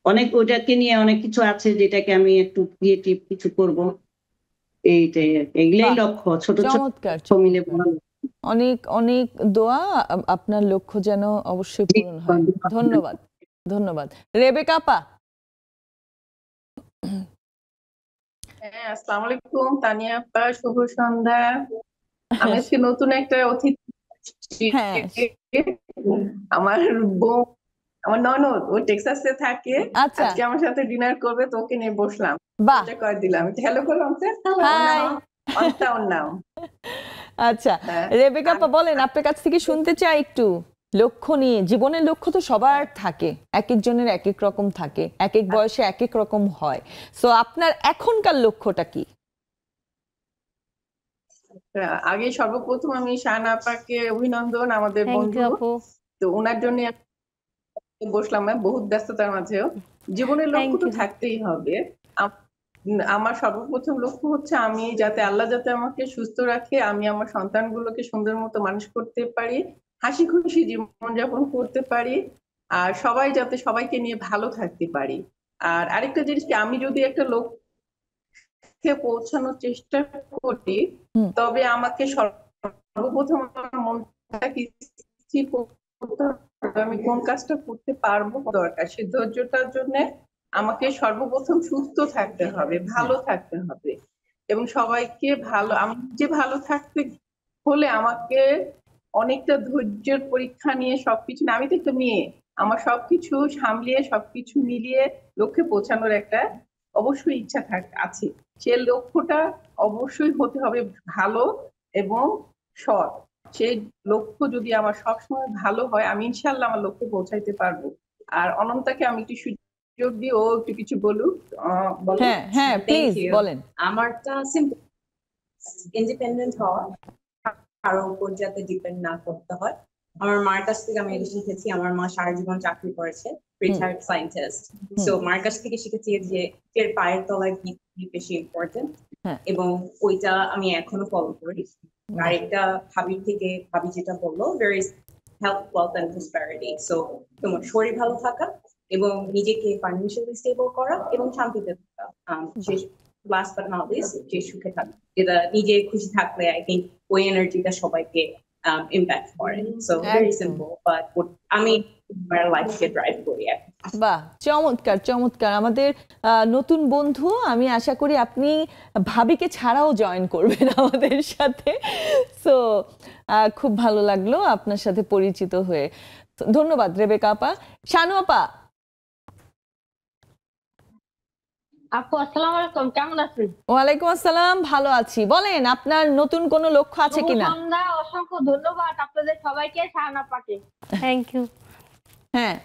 অনেক, ওইটাকে নিয়ে অনেক কিছু আছে যেটাকে আমি একটু ক্রিয়েটিভ কিছু করব। এইটাই আর কি, এগুলাই বাহ, লক্ষ্য, ছোট ছোট চমৎকার লক্ষ্য মিলে চমৎকার। বড় অনেক অনেক দোয়া, আপনার লক্ষ্য যেন অবশ্যই পূরণ হয়। ধন্যবাদ, ধন্যবাদ। রেবেকা আপা। হ্যাঁ, আসসালামু আলাইকুম তানিয়া আপা, শুভ সন্ধ্যা। আমি আজকে নতুন একটা অতিথি, হ্যাঁ আমার বউ, আমার ননদ, ও টেক্সাসে থাকে। আচ্ছা, আজকে আমার সাথে ডিনার করবে, তো ওকে নিয়ে বসলাম, বাহ, পরিচয় করে দিলাম। হ্যালো করলাম, হাই। ওর নাম। আচ্ছা, হ্যাঁ, রেবেকা আপা বলেন, আপনার কাছ থেকে শুনতে চাই একটু লক্ষ্য নিয়ে। জীবনের লক্ষ্য তো সবার থাকে, এক একজনের এক এক রকম থাকে, এক এক বয়সে এক এক রকম হয়। সো আপনার এখনকার লক্ষ্যটা কি? আগে সর্বপ্রথম আমি শাহানা আপাকে অভিনন্দন, আমাদের থ্যাংক বন্ধু। ইউ আপু। তো ওনার জন্য বসলাম, বহুত ব্যস্ততার মাঝেও জীবনের লক্ষ্য তো থাকতেই হবে। আমার সর্বপ্রথম লক্ষ্য হচ্ছে আমি যাতে আল্লাহ যাতে আমাকে সুস্থ রাখে, আমি আমার সন্তানগুলোকে সুন্দর মতো মানুষ করতে পারি, হাসি খুশি জীবনযাপন করতে পারি, আর সবাই যাতে সবাইকে নিয়ে ভালো থাকতে পারি। আর আরেকটা জিনিস কি, আমি যদি একটা লক্ষ্যে পৌঁছানোর চেষ্টা করি, তবে আমাকে সর্বপ্রথম আমার মনটাকে স্থির করতে হবে, আমি কোন কাজটা করতে পারবো দরকার। সেই ধৈর্যটার জন্য আমাকে সর্বপ্রথম সুস্থ থাকতে হবে, ভালো থাকতে হবে, এবং সবাইকে ভালো, আমি যে ভালো থাকতে হলে আমাকে অনেকটা ধৈর্যের পরীক্ষা নিয়ে সবকিছু, আমি তো একটা মেয়ে, আমার সবকিছু সামলিয়ে সবকিছু মিলিয়ে লক্ষ্যে পৌঁছানোর একটা অবশ্যই ইচ্ছা আছে। সে লক্ষ্যটা অবশ্যই হতে হবে ভালো এবং সৎ। সেই লক্ষ্য যদি আমার সবসময় ভালো হয়, আমি ইনশাল্লাহ আমার লক্ষ্যে পৌঁছাইতে পারবো। আর অনন্তাকে আমি একটু সুযোগ দিই, ও একটু কিছু বলুক। হ্যাঁ হ্যাঁ, প্লিজ বলেন। আমারটা সিম্পল, ইন্ডিপেন্ডেন্ট হওয়া, কারোর উপর যাতে ডিপেন্ড না করতে হয়। আমার মার কাছ থেকে আমি এটা শিখেছি, আমার মা সারা জীবন চাকরি করেছে, রিটায়ার্ড সায়েন্টিস্ট। সো মার কাছ থেকে শিখেছি যে এর পায়ের তলায় কি বেশি ইম্পর্টেন্ট, এবং ওইটা আমি এখনো ফলো করি। আর একটা ভাবি যেটা বললো, there is health, wealth and prosperity. So তোমার শরীর ভালো থাকা এবং নিজেকে ফাইন্যান্সিয়ালি স্টেবল করা এবং শান্তিতে থাকা, লাস্ট বাট নট লিস্ট যে সুখে থাকা, যেটা নিজে খুশি থাকলে আই থিঙ্ক ওই এনার্জিটা সবাইকে ইম্প্যাক্ট করে। সো ভেরি সিম্পল, বাট আমি আমার লাইফকে ড্রাইভ করি। বাহ, চমৎকার চমৎকার। আমাদের নতুন বন্ধু, আমি আশা করি আপনি ভাবিকে ছাড়াও জয়েন করবেন আমাদের সাথে। সো খুব ভালো লাগলো আপনার সাথে পরিচিত হয়ে। ধন্যবাদ রেবেকা আপা। শানু আপা। আপু আসসালামু আলাইকুম, কেমন আছেন? ওয়ালাইকুম আসসালাম, ভালো আছি। বলেন আপনার নতুন কোনো লক্ষ্য আছে কিনা? অসংখ্য ধন্যবাদ আপনাদের সবাইকে, শাহানা আপাকে। Thank you. হ্যাঁ,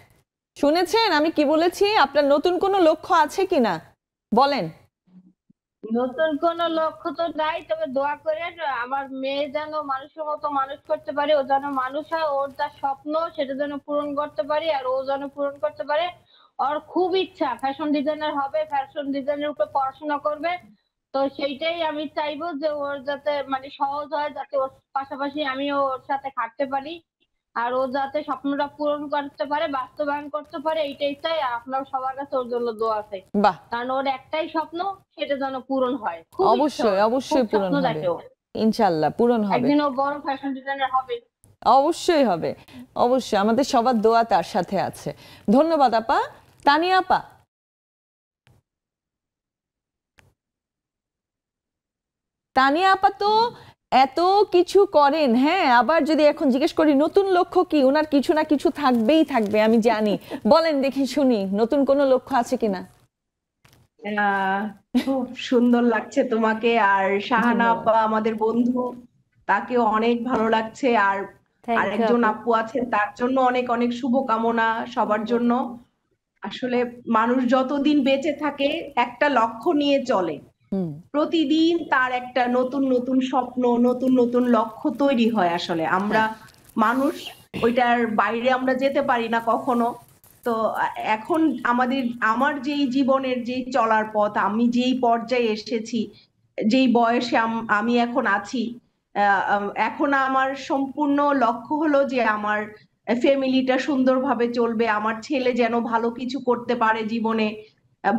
শুনেছেন আমি কি বলেছি? আপনার নতুন কোনো লক্ষ্য আছে কিনা বলেন। নতুন কোন লক্ষ্য তো নাই, তবে দোয়া করেন আমার মেয়ে যেন মানুষের মতো মানুষ করতে পারে, ও যেন মানুষ হয়, ওর যা স্বপ্ন সেটা যেন পূরণ করতে পারি, আর ও যেন পূরণ করতে পারে। ওর খুব ইচ্ছা ফ্যাশন ডিজাইনার হবে, ফ্যাশন ডিজাইনের উপর পড়াশোনা করবে। তো সেইটাই আমি চাইবো যে ওর যাতে মানে সহজ হয়, যাতে ওর পাশাপাশি আমিও ওর সাথে খাটতে পারি, আর ও যাতে স্বপ্নটা পূরণ করতে পারে, বাস্তবায়ন করতে পারে, এইটাই চাই। আপনার সবার কাছে ওর জন্য দোয়া চাই, কারণ ওর একটাই স্বপ্ন, সেটা যেন পূরণ হয়। অবশ্যই অবশ্যই পূরণ হবে, ইনশাআল্লাহ পূরণ হবে। একদিন ও বড় ফ্যাশন ডিজাইনার হবে। অবশ্যই হবে, অবশ্যই। আমাদের সবার দোয়া তার সাথে আছে। ধন্যবাদ আপা। তানিয়া আপা। তানিয়া আপা তো এত কিছু করেন, হ্যাঁ, আবার যদি এখন জিজ্ঞেস করি নতুন লক্ষ্য কি, ওনার কিছু না কিছু থাকবেই থাকবে, আমি জানি। বলেন দেখি শুনি, নতুন কোনো লক্ষ্য আছে কিনা? খুব সুন্দর লাগছে তোমাকে, আর শাহানা আপা আমাদের বন্ধু, তাকেও অনেক ভালো লাগছে। আর আরেকজন আপু আছেন, তার জন্য অনেক অনেক শুভকামনা সবার জন্য। আসলে মানুষ যতদিন বেঁচে থাকে একটা লক্ষ্য নিয়ে চলে, প্রতিদিন তার একটা নতুন নতুন স্বপ্ন, নতুন নতুন লক্ষ্য তৈরি হয়। আসলে আমরা মানুষ, ওইটার বাইরে আমরা যেতে পারি না কখনো। তো এখন আমার যেই জীবনের যেই চলার পথ, আমি যেই পর্যায়ে এসেছি, যেই বয়সে আমি এখন আছি, এখন আমার সম্পূর্ণ লক্ষ্য হলো যে আমার ফ্যামিলিটা সুন্দরভাবে চলবে, আমার ছেলে যেন ভালো কিছু করতে পারে জীবনে,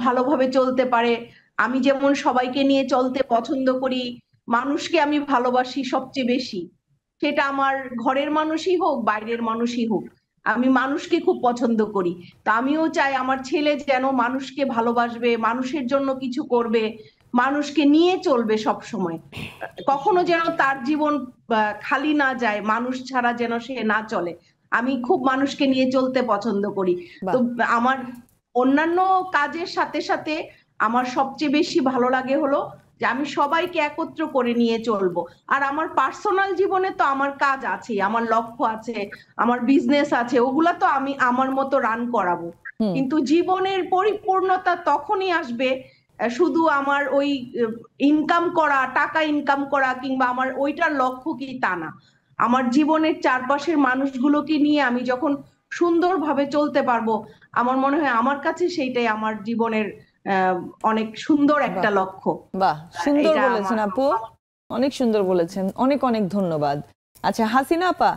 ভালোভাবে চলতে পারে, আমি যেমন সবাইকে নিয়ে চলতে পছন্দ করি, মানুষকে আমি ভালোবাসি সবচেয়ে বেশি, সেটা আমার ঘরের মানুষই হোক বাইরের মানুষই হোক, আমি মানুষকে খুব পছন্দ করি। তা আমিও চাই আমার ছেলে যেন মানুষকে ভালোবাসবে, মানুষের জন্য কিছু করবে, মানুষকে নিয়ে চলবে সব সময়, কখনো যেন তার জীবন খালি না যায়, মানুষ ছাড়া যেন সে না চলে। আমি খুব মানুষকে নিয়ে চলতে পছন্দ করি। তো আমার অন্যান্য কাজের সাথে সাথে আমার সবচেয়ে বেশি ভালো লাগে হলো যে আমি সবাইকে একত্র করে নিয়ে চলবো। আর আমার পার্সোনাল জীবনে তো আমার কাজ আছে, আমার লক্ষ্য আছে, আমার বিজনেস আছে, ওগুলা তো আমি আমার মতো রান করাবো। কিন্তু জীবনের পরিপূর্ণতা তখনই আসবে শুধু আমার ওই ইনকাম করা, টাকা ইনকাম করা কিংবা আমার ওইটার লক্ষ্য কি তা না। আমার জীবনের চারপাশের মানুষগুলোকে নিয়ে আমি যখন সুন্দরভাবে চলতে পারবো, আমার মনে হয় আমার কাছে সেইটাই আমার জীবনের অনেক সুন্দর একটা লক্ষ্য। বাহ, সুন্দর বলেছেন আপু, অনেক সুন্দর বলেছেন, অনেক অনেক ধন্যবাদ। আচ্ছা হাসিনা আপা,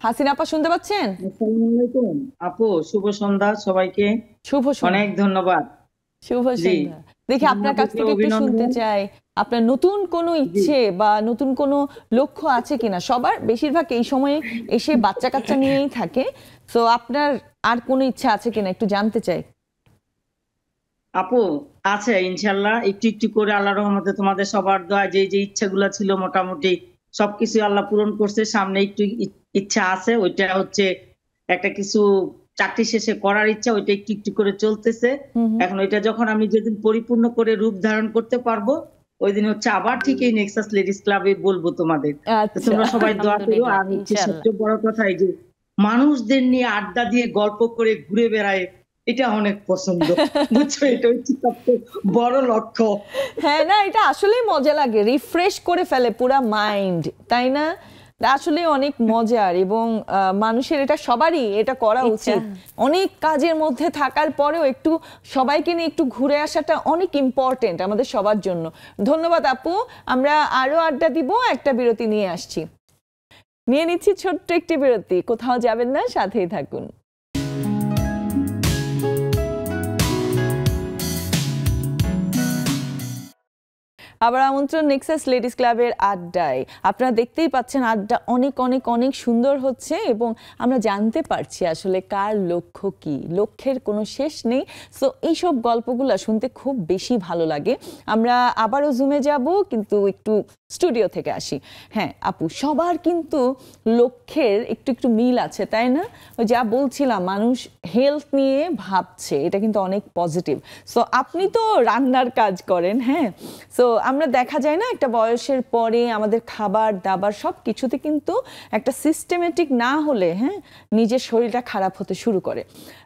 হাসিনা আপা শুনতে পাচ্ছেন? আসসালামু আলাইকুম আপু, শুভ সন্ধ্যা সবাইকে। শুভ সন্ধ্যা, অনেক ধন্যবাদ। শুভ সন্ধ্যা। দেখি আপনার কাছ থেকে একটু শুনতে চাই, আপনার নতুন কোনো ইচ্ছে বা নতুন কোনো লক্ষ্য আছে কিনা? সবার বেশিরভাগ এই সময়ে এসে বাচ্চা কাচ্চা নিয়েই থাকে, তো আপনার আর কোনো ইচ্ছা আছে কিনা একটু জানতে চাই। আপু আছে ইনশাল্লাহ, একটু একটু করে আল্লাহর রহমতে তোমাদের সবার দোয়া যে যে ইচ্ছাগুলো ছিল মোটামুটি সবকিছু আল্লাহ পূরণ করছে। সামনে একটু ইচ্ছা আছে, ওইটা হচ্ছে একটা কিছু চাকরি শেষে করার ইচ্ছা, ওইটা একটু একটু করে চলতেছে। এখন ওইটা যখন আমি যেদিন পরিপূর্ণ করে রূপ ধারণ করতে পারবো, ওই দিন হচ্ছে আবার ঠিক এই নেক্সাস লেডিস ক্লাবে বলবো তোমাদের। তোমরা সবাই দোয়া করো। আর হচ্ছে সবচেয়ে বড় কথা এই যে মানুষদের নিয়ে আড্ডা দিয়ে গল্প করে ঘুরে বেড়ায়, এটা অনেক পছন্দ, বুঝছো? এটা হচ্ছে সবচেয়ে বড় লক্ষ্য। হ্যাঁ না, এটা আসলেই মজা লাগে, রিফ্রেশ করে ফেলে পুরা মাইন্ড, তাই না? আসলে অনেক মজার, এবং মানুষের এটা সবারই এটা করা উচিত। অনেক কাজের মধ্যে থাকার পরেও একটু সবাইকে নিয়ে একটু ঘুরে আসাটা অনেক ইম্পর্টেন্ট আমাদের সবার জন্য। ধন্যবাদ আপু, আমরা আরো আড্ডা দিব, একটা বিরতি নিয়ে আসছি, নিয়ে নিচ্ছি ছোট্ট একটি বিরতি। কোথাও যাবেন না, সাথেই থাকুন। আবার আমন্ত্রণ নেক্সাস লেডিস ক্লাবের আড্ডায়। আপনারা দেখতেই পাচ্ছেন আড্ডা অনেক অনেক অনেক সুন্দর হচ্ছে, এবং আমরা জানতে পারছি আসলে কার লক্ষ্য কি, লক্ষ্যের কোনো শেষ নেই। সো এইসব গল্পগুলো শুনতে খুব বেশি ভালো লাগে। আমরা আবারও জুমে যাব, কিন্তু একটু স্টুডিও থেকে আসি। হ্যাঁ আপু, সবার কিন্তু লক্ষ্যের একটু একটু মিল আছে, তাই না? ওই যা বলছিলাম, মানুষ হেলথ নিয়ে ভাবছে, এটা কিন্তু অনেক পজিটিভ। সো আপনি তো রান্নার কাজ করেন, হ্যাঁ, সো আমরা দেখা যায় না একটা বয়সের পরে আমাদের খাবার দাবার সব কিছুতে কিন্তু একটা সিস্টেমেটিক না হলে হ্যাঁ নিজের শরীরটা খারাপ হতে শুরু করে।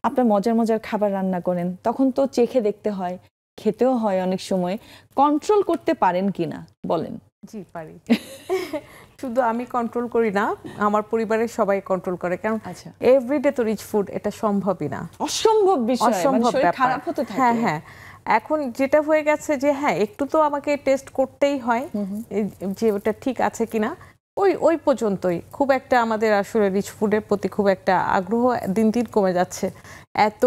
আপনার মজার মজার খাবার রান্না করেন, তখন তো চেখে দেখতে হয়, খেতেও হয়, অনেক সময় কন্ট্রোল করতে পারেন কিনা বলেন? জি পারি। শুধু আমি কন্ট্রোল করি না, আমার পরিবারের সবাই কন্ট্রোল করে, কারণ এভরিডে তো রিচ ফুড এটা সম্ভবই না, অসম্ভব বিষয়, অসম্ভব শরীর খারাপ হতে থাকে। হ্যাঁ হ্যাঁ, এখন যেটা হয়ে গেছে যে হ্যাঁ একটু তো আমাকে টেস্ট করতেই হয় যে ওটা ঠিক আছে কিনা, ওই পর্যন্তই। খুব একটা আমাদের আসলে রিচ ফুডের প্রতি খুব একটা আগ্রহ দিন দিন কমে যাচ্ছে। এত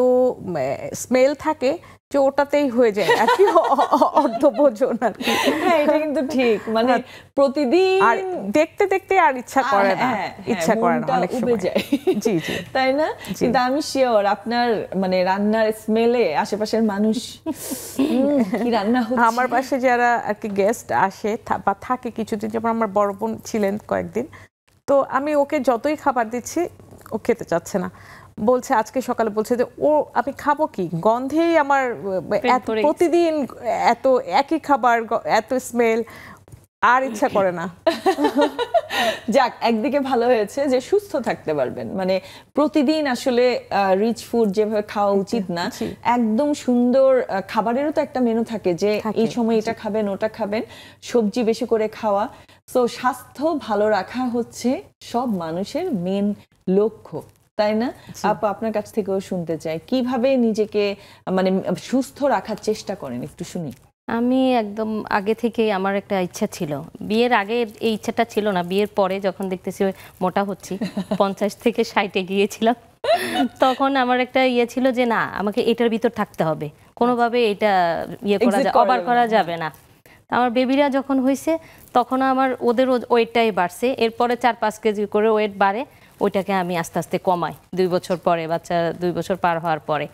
স্মেল থাকে যে ওটাতেই হয়ে যায় আর কি অর্ধভোজন আর কি। হ্যাঁ এটা কিন্তু ঠিক, মানে প্রতিদিন আর দেখতে দেখতে আর ইচ্ছা করে না, ইচ্ছা করে না, অনেক সময় যায়। জি জি, তাই না? কিন্তু আমি শিওর আপনার মানে রান্নার স্মেলে আশেপাশের মানুষ কি রান্না হচ্ছে। আমার পাশে যারা আর কি গেস্ট আসে বা থাকে কিছুদিন, যেমন আমার বড় বোন ছিলেন কয়েকদিন, তো আমি ওকে যতই খাবার দিচ্ছি ও খেতে চাচ্ছে না, বলছে আজকে সকালে বলছে যে ও আমি খাবো কি, গন্ধেই আমার প্রতিদিন এত একই খাবার, এত স্মেল, আর ইচ্ছা করে না। যাক, একদিকে ভালো হয়েছে যে সুস্থ থাকতে পারবেন, মানে প্রতিদিন আসলে রিচ ফুড যেভাবে খাওয়া উচিত না, একদম সুন্দর খাবারেরও তো একটা মেনু থাকে যে এই সময় এটা খাবেন ওটা খাবেন, সবজি বেশি করে খাওয়া। তো স্বাস্থ্য ভালো রাখা হচ্ছে সব মানুষের মেন লক্ষ্য, তাই না? আপু আপনার কাছ থেকেও শুনতে চাই, কিভাবে নিজেকে মানে সুস্থ রাখার চেষ্টা করেন একটু শুনি। আমি একদম আগে থেকেই আমার একটা ইচ্ছা ছিল, বিয়ের আগে এই ইচ্ছাটা ছিল না, বিয়ের পরে যখন দেখতেছি মোটা হচ্ছি, 50 থেকে 60-এ গিয়েছিলাম, তখন আমার একটা ইয়ে ছিল যে না আমাকে এটার ভিতর থাকতে হবে, কোনোভাবে এটা ওভার করা যাবে না। আমার বেবিরা যখন হয়েছে তখন আমার ওদের ওয়েটটাই বাড়ছে, এরপরে 4-5 কেজি করে ওয়েট বাড়ে, ওইটাকে আমি আস্তে আস্তে কমাই 2 বছর পরে, বাচ্চা 2 বছর পার হওয়ার পরে।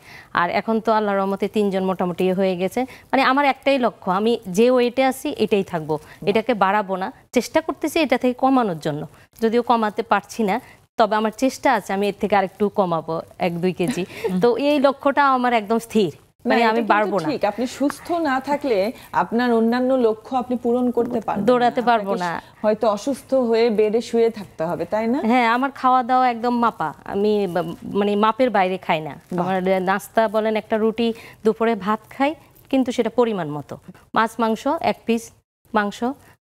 আর এখন তো আল্লাহর রহমতে 3 জন মোটামুটি হয়ে গেছে। মানে আমার একটাই লক্ষ্য, আমি যে ওয়েটে আছি এটাই থাকবো, এটাকে বাড়াবো না। চেষ্টা করতেছি এটা থেকে কমানোর জন্য, যদিও কমাতে পারছি না, তবে আমার চেষ্টা আছে আমি এর থেকে আরেকটু কমাবো 1-2 কেজি। তো এই লক্ষ্যটা আমার একদম স্থির, মানে আমি পারবো না। ঠিক, আপনি সুস্থ না থাকলে আপনার অন্যান্য লক্ষ্য আপনি পূরণ করতে পারবেন না, দৌড়াতে পারবো না, হয়তো অসুস্থ হয়ে বেডে শুয়ে থাকতে হবে, তাই না? হ্যাঁ, আমার খাওয়া দাওয়া একদম মাপা, আমি মানে মাপের বাইরে খাই না। আমার নাস্তা বলেন একটা রুটি, দুপুরে ভাত খাই, কিন্তু সেটা পরিমাণ মতো। মাছ মাংস 1 পিস মাংস,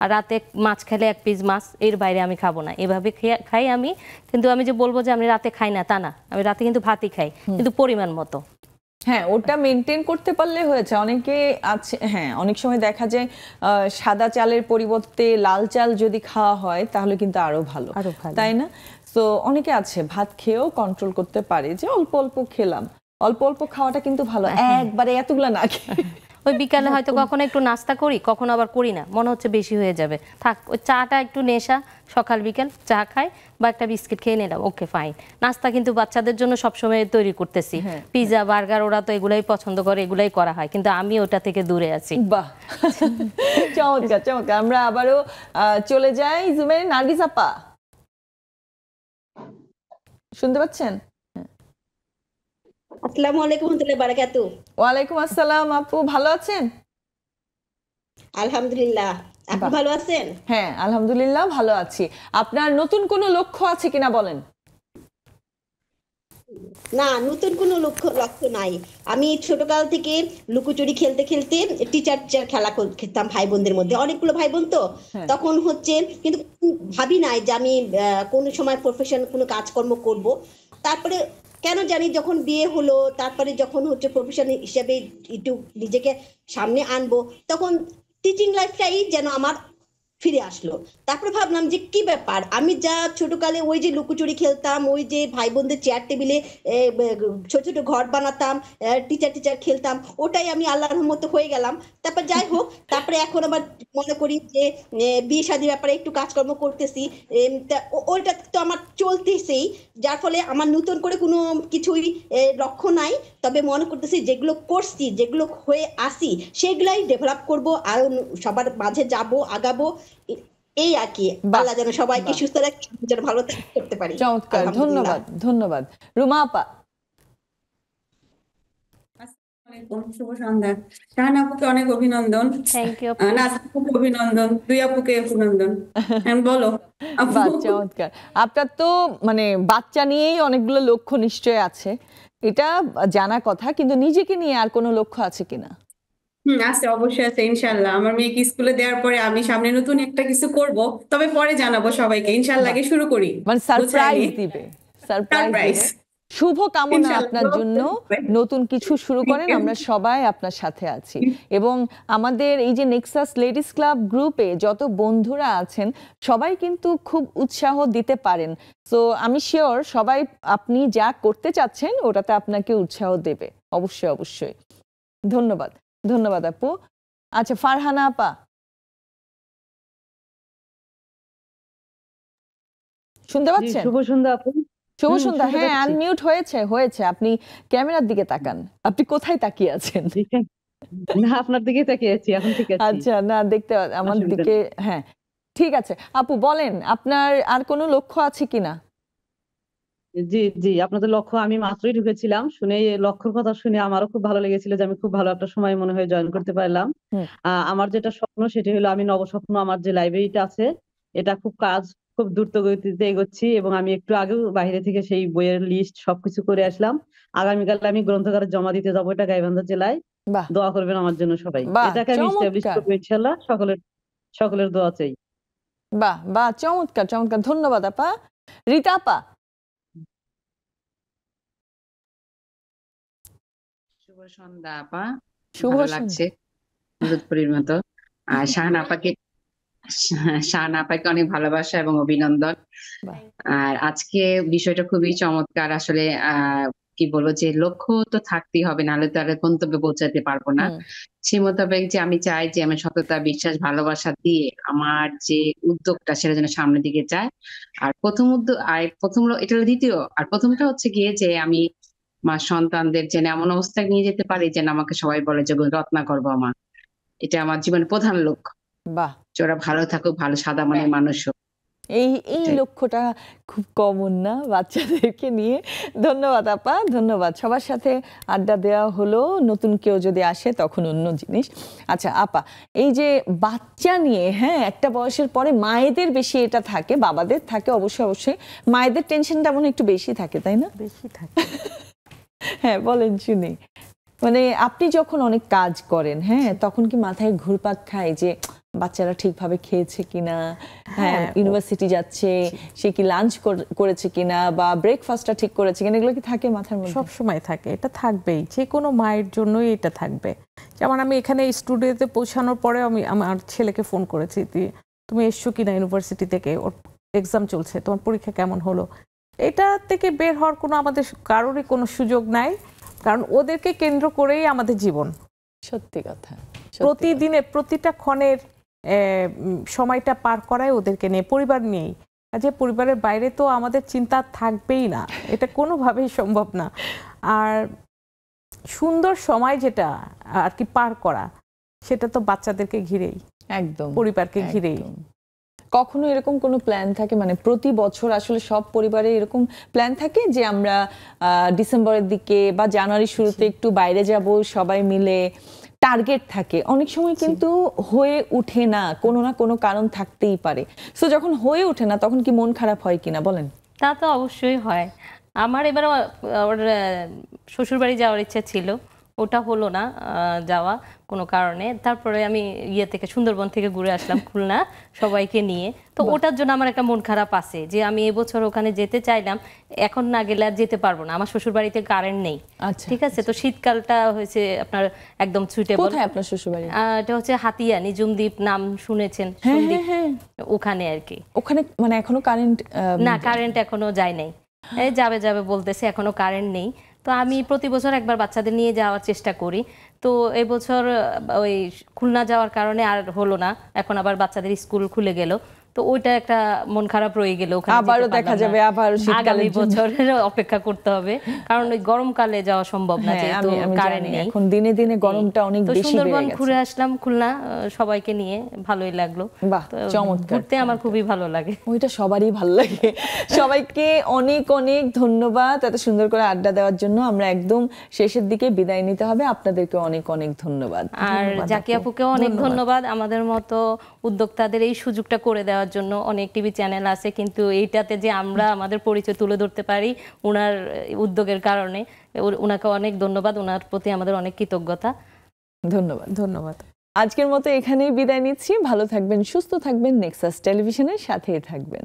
আর রাতে মাছ খেলে 1 পিস মাছ, এর বাইরে আমি খাবো না, এভাবে খাই আমি। কিন্তু আমি যে বলবো যে আমি রাতে খাই না তা না, আমি রাতে কিন্তু ভাতই খাই, কিন্তু পরিমাণ মতো। হ্যাঁ, ওটা মেনটেন করতে পারলে হয়েছে। অনেকে আছে, হ্যাঁ, অনেক সময় দেখা যায় সাদা চালের পরিবর্তে লাল চাল যদি খাওয়া হয় তাহলে কিন্তু আরো ভালো, তাই না? তো অনেকে আছে ভাত খেয়েও কন্ট্রোল করতে পারে, যে অল্প অল্প খেলাম, অল্প অল্প খাওয়াটা কিন্তু ভালো, একবারে এতগুলা না খেয়ে। ওই বিকালে হয়তো কখনো একটু নাস্তা করি, কখনো আবার করি না, মনে হচ্ছে বেশি হয়ে যাবে, থাক ওই চাটা একটু নেশা, সকাল বিকেল চা খাই বা একটা বিস্কিট খেয়ে নিলাম, ওকে ফাইন। নাস্তা কিন্তু বাচ্চাদের জন্য সবসময় তৈরি করতেছি, পিৎজা বার্গার, ওরা তো এগুলাই পছন্দ করে, এগুলাই করা হয়, কিন্তু আমি ওটা থেকে দূরে আছি। বাহ, চমৎকার চমৎকার। আমরা আবারও চলে যাই জুমে। নার্গিস আপা, শুনতে পাচ্ছেন? আসসালামু আলাইকুম ওয়া রাহমাতুল্লাহি ওয়া বারাকাতুহু। ওয়ালাইকুম আসসালাম আপু, ভালো আছেন? আলহামদুলিল্লাহ, আপনি ভালো আছেন? হ্যাঁ, আলহামদুলিল্লাহ ভালো আছি। আপনার নতুন কোনো লক্ষ্য আছে কিনা বলেন? না, নতুন কোনো লক্ষ্য নাই। আমি ছোটকাল থেকে লুকোচুরি খেলতে খেলতে টিচার খেলা খেলতাম ভাই বোনদের মধ্যে, অনেকগুলো ভাই বোন তো, তখন হচ্ছে কিন্তু ভাবি নাই যে আমি কোন সময় প্রফেশন কোনো কাজকর্ম করব। তারপরে কেন জানি যখন বিয়ে হলো, তারপরে যখন হচ্ছে প্রফেশন হিসেবে একটু নিজেকে সামনে আনবো, তখন টিচিং লাইফটাই যেন আমার ফিরে আসলো। তারপরে ভাবলাম যে কি ব্যাপার, আমি যা ছোটকালে ওই যে লুকোচুরি খেলতাম, ওই যে ভাই বোনদের চেয়ার টেবিলে ছোট ছোট ঘর বানাতাম, টিচার খেলতাম, ওটাই আমি আল্লাহর রহমতে হয়ে গেলাম। তারপর যাই হোক, তারপরে এখন আবার মনে করি যে বিয়ে শাদী ব্যাপারে একটু কাজকর্ম করতেছি, ওইটা তো আমার চলতেছেই, যার ফলে আমার নতুন করে কোনো কিছুই লক্ষ্য নাই। তবে মনে করতেছি যেগুলো করছি, যেগুলো হয়ে আসি, সেগুলাই ডেভেলপ করব, আরো সবার মাঝে যাব, আগাবো, এই আর কি। আল্লাহ যেন সবাইকে সুস্থ রাখে, যেন ভালো করতে পারি। চমৎকার, ধন্যবাদ ধন্যবাদ। রুমা আপা। শুভ সন্ধ্যা। শাহানা আপুকে অনেক অভিনন্দন, নাজমুকে অভিনন্দন, দুই আপুকে অভিনন্দন। বলো আপু। চমৎকার। আপনার তো মানে বাচ্চা নিয়েই অনেকগুলো লক্ষ্য নিশ্চয় আছে, এটা জানা কথা, কিন্তু নিজেকে নিয়ে আর কোনো লক্ষ্য আছে কিনা? আছে, অবশ্যই আছে ইনশাআল্লাহ। আমার মেয়েকে স্কুলে দেওয়ার পরে আমি সামনে নতুন একটা কিছু করব, তবে পরে জানাবো সবাইকে ইনশাআল্লাহ। আগে শুরু করি, মানে সারপ্রাইজ দিবে, সারপ্রাইজ। শুভ কামনা আপনার জন্য, নতুন কিছু শুরু করেন, আমরা সবাই আপনার সাথে আছি। এবং আমাদের এই যে নেক্সাস লেডিস ক্লাব গ্রুপে যত বন্ধুরা আছেন সবাই কিন্তু খুব উৎসাহ দিতে পারেন। সো আমি শিওর সবাই আপনি যা করতে চাচ্ছেন ওটাতে আপনাকে উৎসাহ দেবে, অবশ্যই অবশ্যই। ধন্যবাদ ধন্যবাদ আপু। আচ্ছা, ফারহানা আপা, শুনতে পাচ্ছেন? শুভ সন্ধ্যা আপু। শুভ সন্ধ্যা। হ্যাঁ, আনমিউট হয়েছে, আপনি ক্যামেরার দিকে তাকান। আপনি কোথায় তাকিয়ে আছেন? না, আপনার দিকে তাকিয়ে আছি, এখন ঠিক আছে। আচ্ছা, না দেখতে আমার দিকে, হ্যাঁ ঠিক আছে। আপু বলেন, আপনার আর কোনো লক্ষ্য আছে কিনা? জি জি, আপনাদের লক্ষ্য, আমি মাত্রই ঢুকেছিলাম, শুনে লক্ষ্যর কথা শুনে আমারও খুব ভালো লেগেছিল যে আমি খুব ভালো একটা সময় মনে হয় জয়েন করতে পারলাম। আমার যেটা স্বপ্ন সেটা হলো আমি নবস্বপ্ন, আমার যে লাইব্রেরিটা আছে এটা খুব দ্রুত গতিতে এগোচ্ছি, এবং আমি একটু আগেও বাইরে থেকে সেই বইয়ের লিস্ট সবকিছু করে আসলাম। আগামীকাল আমি গ্রন্থাগারে জমা দিতে যাবো, এটা গাইবান্ধা জেলায়। দোয়া করবেন আমার জন্য সবাই, এটাকে আমি এস্টাবলিশ করবো ইনশাআল্লাহ। সকলের দোয়া চাই। বাহ বাহ, চমৎকার চমৎকার, ধন্যবাদ আপা। রীতা আপা। শুভ সন্ধ্যা আপা, শুভ ভালো লাগছে দুধপুরীর মতো। আর শাহানা আপাকে অনেক ভালোবাসা এবং অভিনন্দন। আর আজকে বিষয়টা খুবই চমৎকার আসলে। কি বলবো যে লক্ষ্য তো থাকতেই হবে, নাহলে তো আর গন্তব্যে পৌঁছাতে পারবো না। সেই মোতাবেক যে আমি চাই যে আমি সততা, বিশ্বাস, ভালোবাসা দিয়ে আমার যে উদ্যোগটা সেটা যেন সামনের দিকে যায়। আর প্রথম এটা হলো দ্বিতীয়, আর প্রথমটা হচ্ছে গিয়ে যে আমি আমার সন্তানদের যেন এমন অবস্থায় নিয়ে যেতে পারি যেন আমাকে সবাই বলে যে রত্নাকর বৌমা। এটা আমার জীবনের প্রধান লক্ষ্য। বাহ, যে ওরা ভালো থাকুক, ভালো সাদা মনের মানুষ হোক। এই লক্ষ্যটা খুব কমন না বাচ্চাদেরকে নিয়ে। ধন্যবাদ আপা, ধন্যবাদ। সবার সাথে আড্ডা দেওয়া হলো, নতুন কেউ যদি আসে তখন অন্য জিনিস। আচ্ছা আপা, এই যে বাচ্চা নিয়ে, হ্যাঁ, একটা বয়সের পরে মায়েদের বেশি এটা থাকে, বাবাদের থাকে অবশ্যই, মায়েদের টেনশনটা মনে একটু বেশি থাকে, তাই না? বেশি থাকে। হ্যাঁ বলেন শুনি। মানে আপনি যখন অনেক কাজ করেন, হ্যাঁ, তখন কি মাথায় ঘুরপাক খায় যে বাচ্চারা ঠিকভাবে খেয়েছে কিনা, হ্যাঁ, ইউনিভার্সিটি যাচ্ছে, সে কি লাঞ্চ করেছে কিনা, বা ব্রেকফাস্টটা ঠিক করেছে কিনা, এগুলো কি থাকে মাথার মধ্যে? সব সময় থাকে, এটা থাকবেই, যে কোনো মায়ের জন্যই এটা থাকবে। যেমন আমি এখানে স্টুডিওতে পৌঁছানোর পরে আমি আমার ছেলেকে ফোন করেছি, তুমি এসছো কিনা ইউনিভার্সিটি থেকে, ওর এক্সাম চলছে, তোমার পরীক্ষা কেমন হলো। এটা থেকে বের হওয়ার কোনো আমাদের কারোরই কোনো সুযোগ নাই, কারণ ওদেরকে কেন্দ্র করেই আমাদের জীবন। সত্যি কথা, প্রতিদিনের প্রতিটা ক্ষণের সময়টা পার করায় ওদেরকে নিয়ে, পরিবার নিয়েই। যে পরিবারের বাইরে তো আমাদের চিন্তা থাকবেই না, এটা কোনোভাবেই সম্ভব না। আর সুন্দর সময় যেটা আর কি পার করা, সেটা তো বাচ্চাদেরকে ঘিরেই, একদম পরিবারকে ঘিরেই। কখনো এরকম কোনো প্ল্যান থাকে, মানে প্রতি বছর আসলে সব পরিবারে এরকম প্ল্যান থাকে যে আমরা ডিসেম্বরের দিকে বা জানুয়ারির শুরুতে একটু বাইরে যাব সবাই মিলে, টার্গেট থাকে, অনেক সময় কিন্তু হয়ে ওঠে না, কোনো না কোনো কারণ থাকতেই পারে। সো যখন হয়ে ওঠে না তখন কি মন খারাপ হয় কিনা বলেন? তা তো অবশ্যই হয়। আমার এবার ওর শ্বশুরবাড়ি যাওয়ার ইচ্ছা ছিল, ওটা হলো না যাওয়া কোনো কারণে। তারপরে আমি থেকে সুন্দরবন থেকে ঘুরে আসলাম খুলনা সবাইকে নিয়ে। তো ওটার জন্য আমার একটা মন খারাপ আছে যে আমি এবছর ওখানে যেতে চাইলাম, এখন না গেলে আর যেতে পারবো না। আমার শ্বশুর বাড়িতে কারেন্ট নেই, ঠিক আছে। তো শীতকালটা হয়েছে আপনার একদম সুইটেবল। কোথায় আপনার শ্বশুর বাড়ি? এটা হচ্ছে হাতিয়া, নিজুমদ্বীপ নাম শুনেছেন? ওখানে আর কি। ওখানে মানে এখনো কারেন্ট? না, কারেন্ট এখনো যায় নাই, যাবে বলতেছে, এখনো কারেন্ট নেই। তো আমি প্রতি বছর একবার বাচ্চাদের নিয়ে যাওয়ার চেষ্টা করি। তো এবছর ওই খুলনা যাওয়ার কারণে আর হলো না, এখন আবার বাচ্চাদের স্কুল খুলে গেল। তো ওইটা একটা মন খারাপ রয়ে গেল, আবারও দেখা যাবে, আবার আগামী বছরের অপেক্ষা করতে হবে, কারণ ওই গরমকালে যাওয়া সম্ভব না, যেহেতু কারেন্ট নেই। এখন দিনে দিনে গরমটা অনেক বেশি বেড়ে গেছে। সুন্দরবন ঘুরে আসলাম খুলনা সবাইকে নিয়ে, ভালোই লাগলো। বাহ, চমৎকার। ঘুরতে আমার খুবই ভালো লাগে। ওইটা সবারই ভালো লাগে। সবাইকে অনেক অনেক ধন্যবাদ এত সুন্দর করে আড্ডা দেওয়ার জন্য। আমরা একদম শেষের দিকে বিদায় নিতে হবে, আপনাদেরকে অনেক অনেক ধন্যবাদ। আর জাকি আপুকেও অনেক ধন্যবাদ, আমাদের মতো উদ্যোক্তাদের এই সুযোগটা করে দেওয়ার জন্য। অনেক টিভি চ্যানেল আছে, কিন্তু এইটাতে যে আমরা আমাদের পরিচয় তুলে ধরতে পারি ওনার উদ্যোগের কারণে, ওনাকে অনেক ধন্যবাদ, ওনার প্রতি আমাদের অনেক কৃতজ্ঞতা। ধন্যবাদ। আজকের মতো এখানেই বিদায় নিচ্ছি। ভালো থাকবেন, সুস্থ থাকবেন, নেক্সাস টেলিভিশনের সাথেই থাকবেন।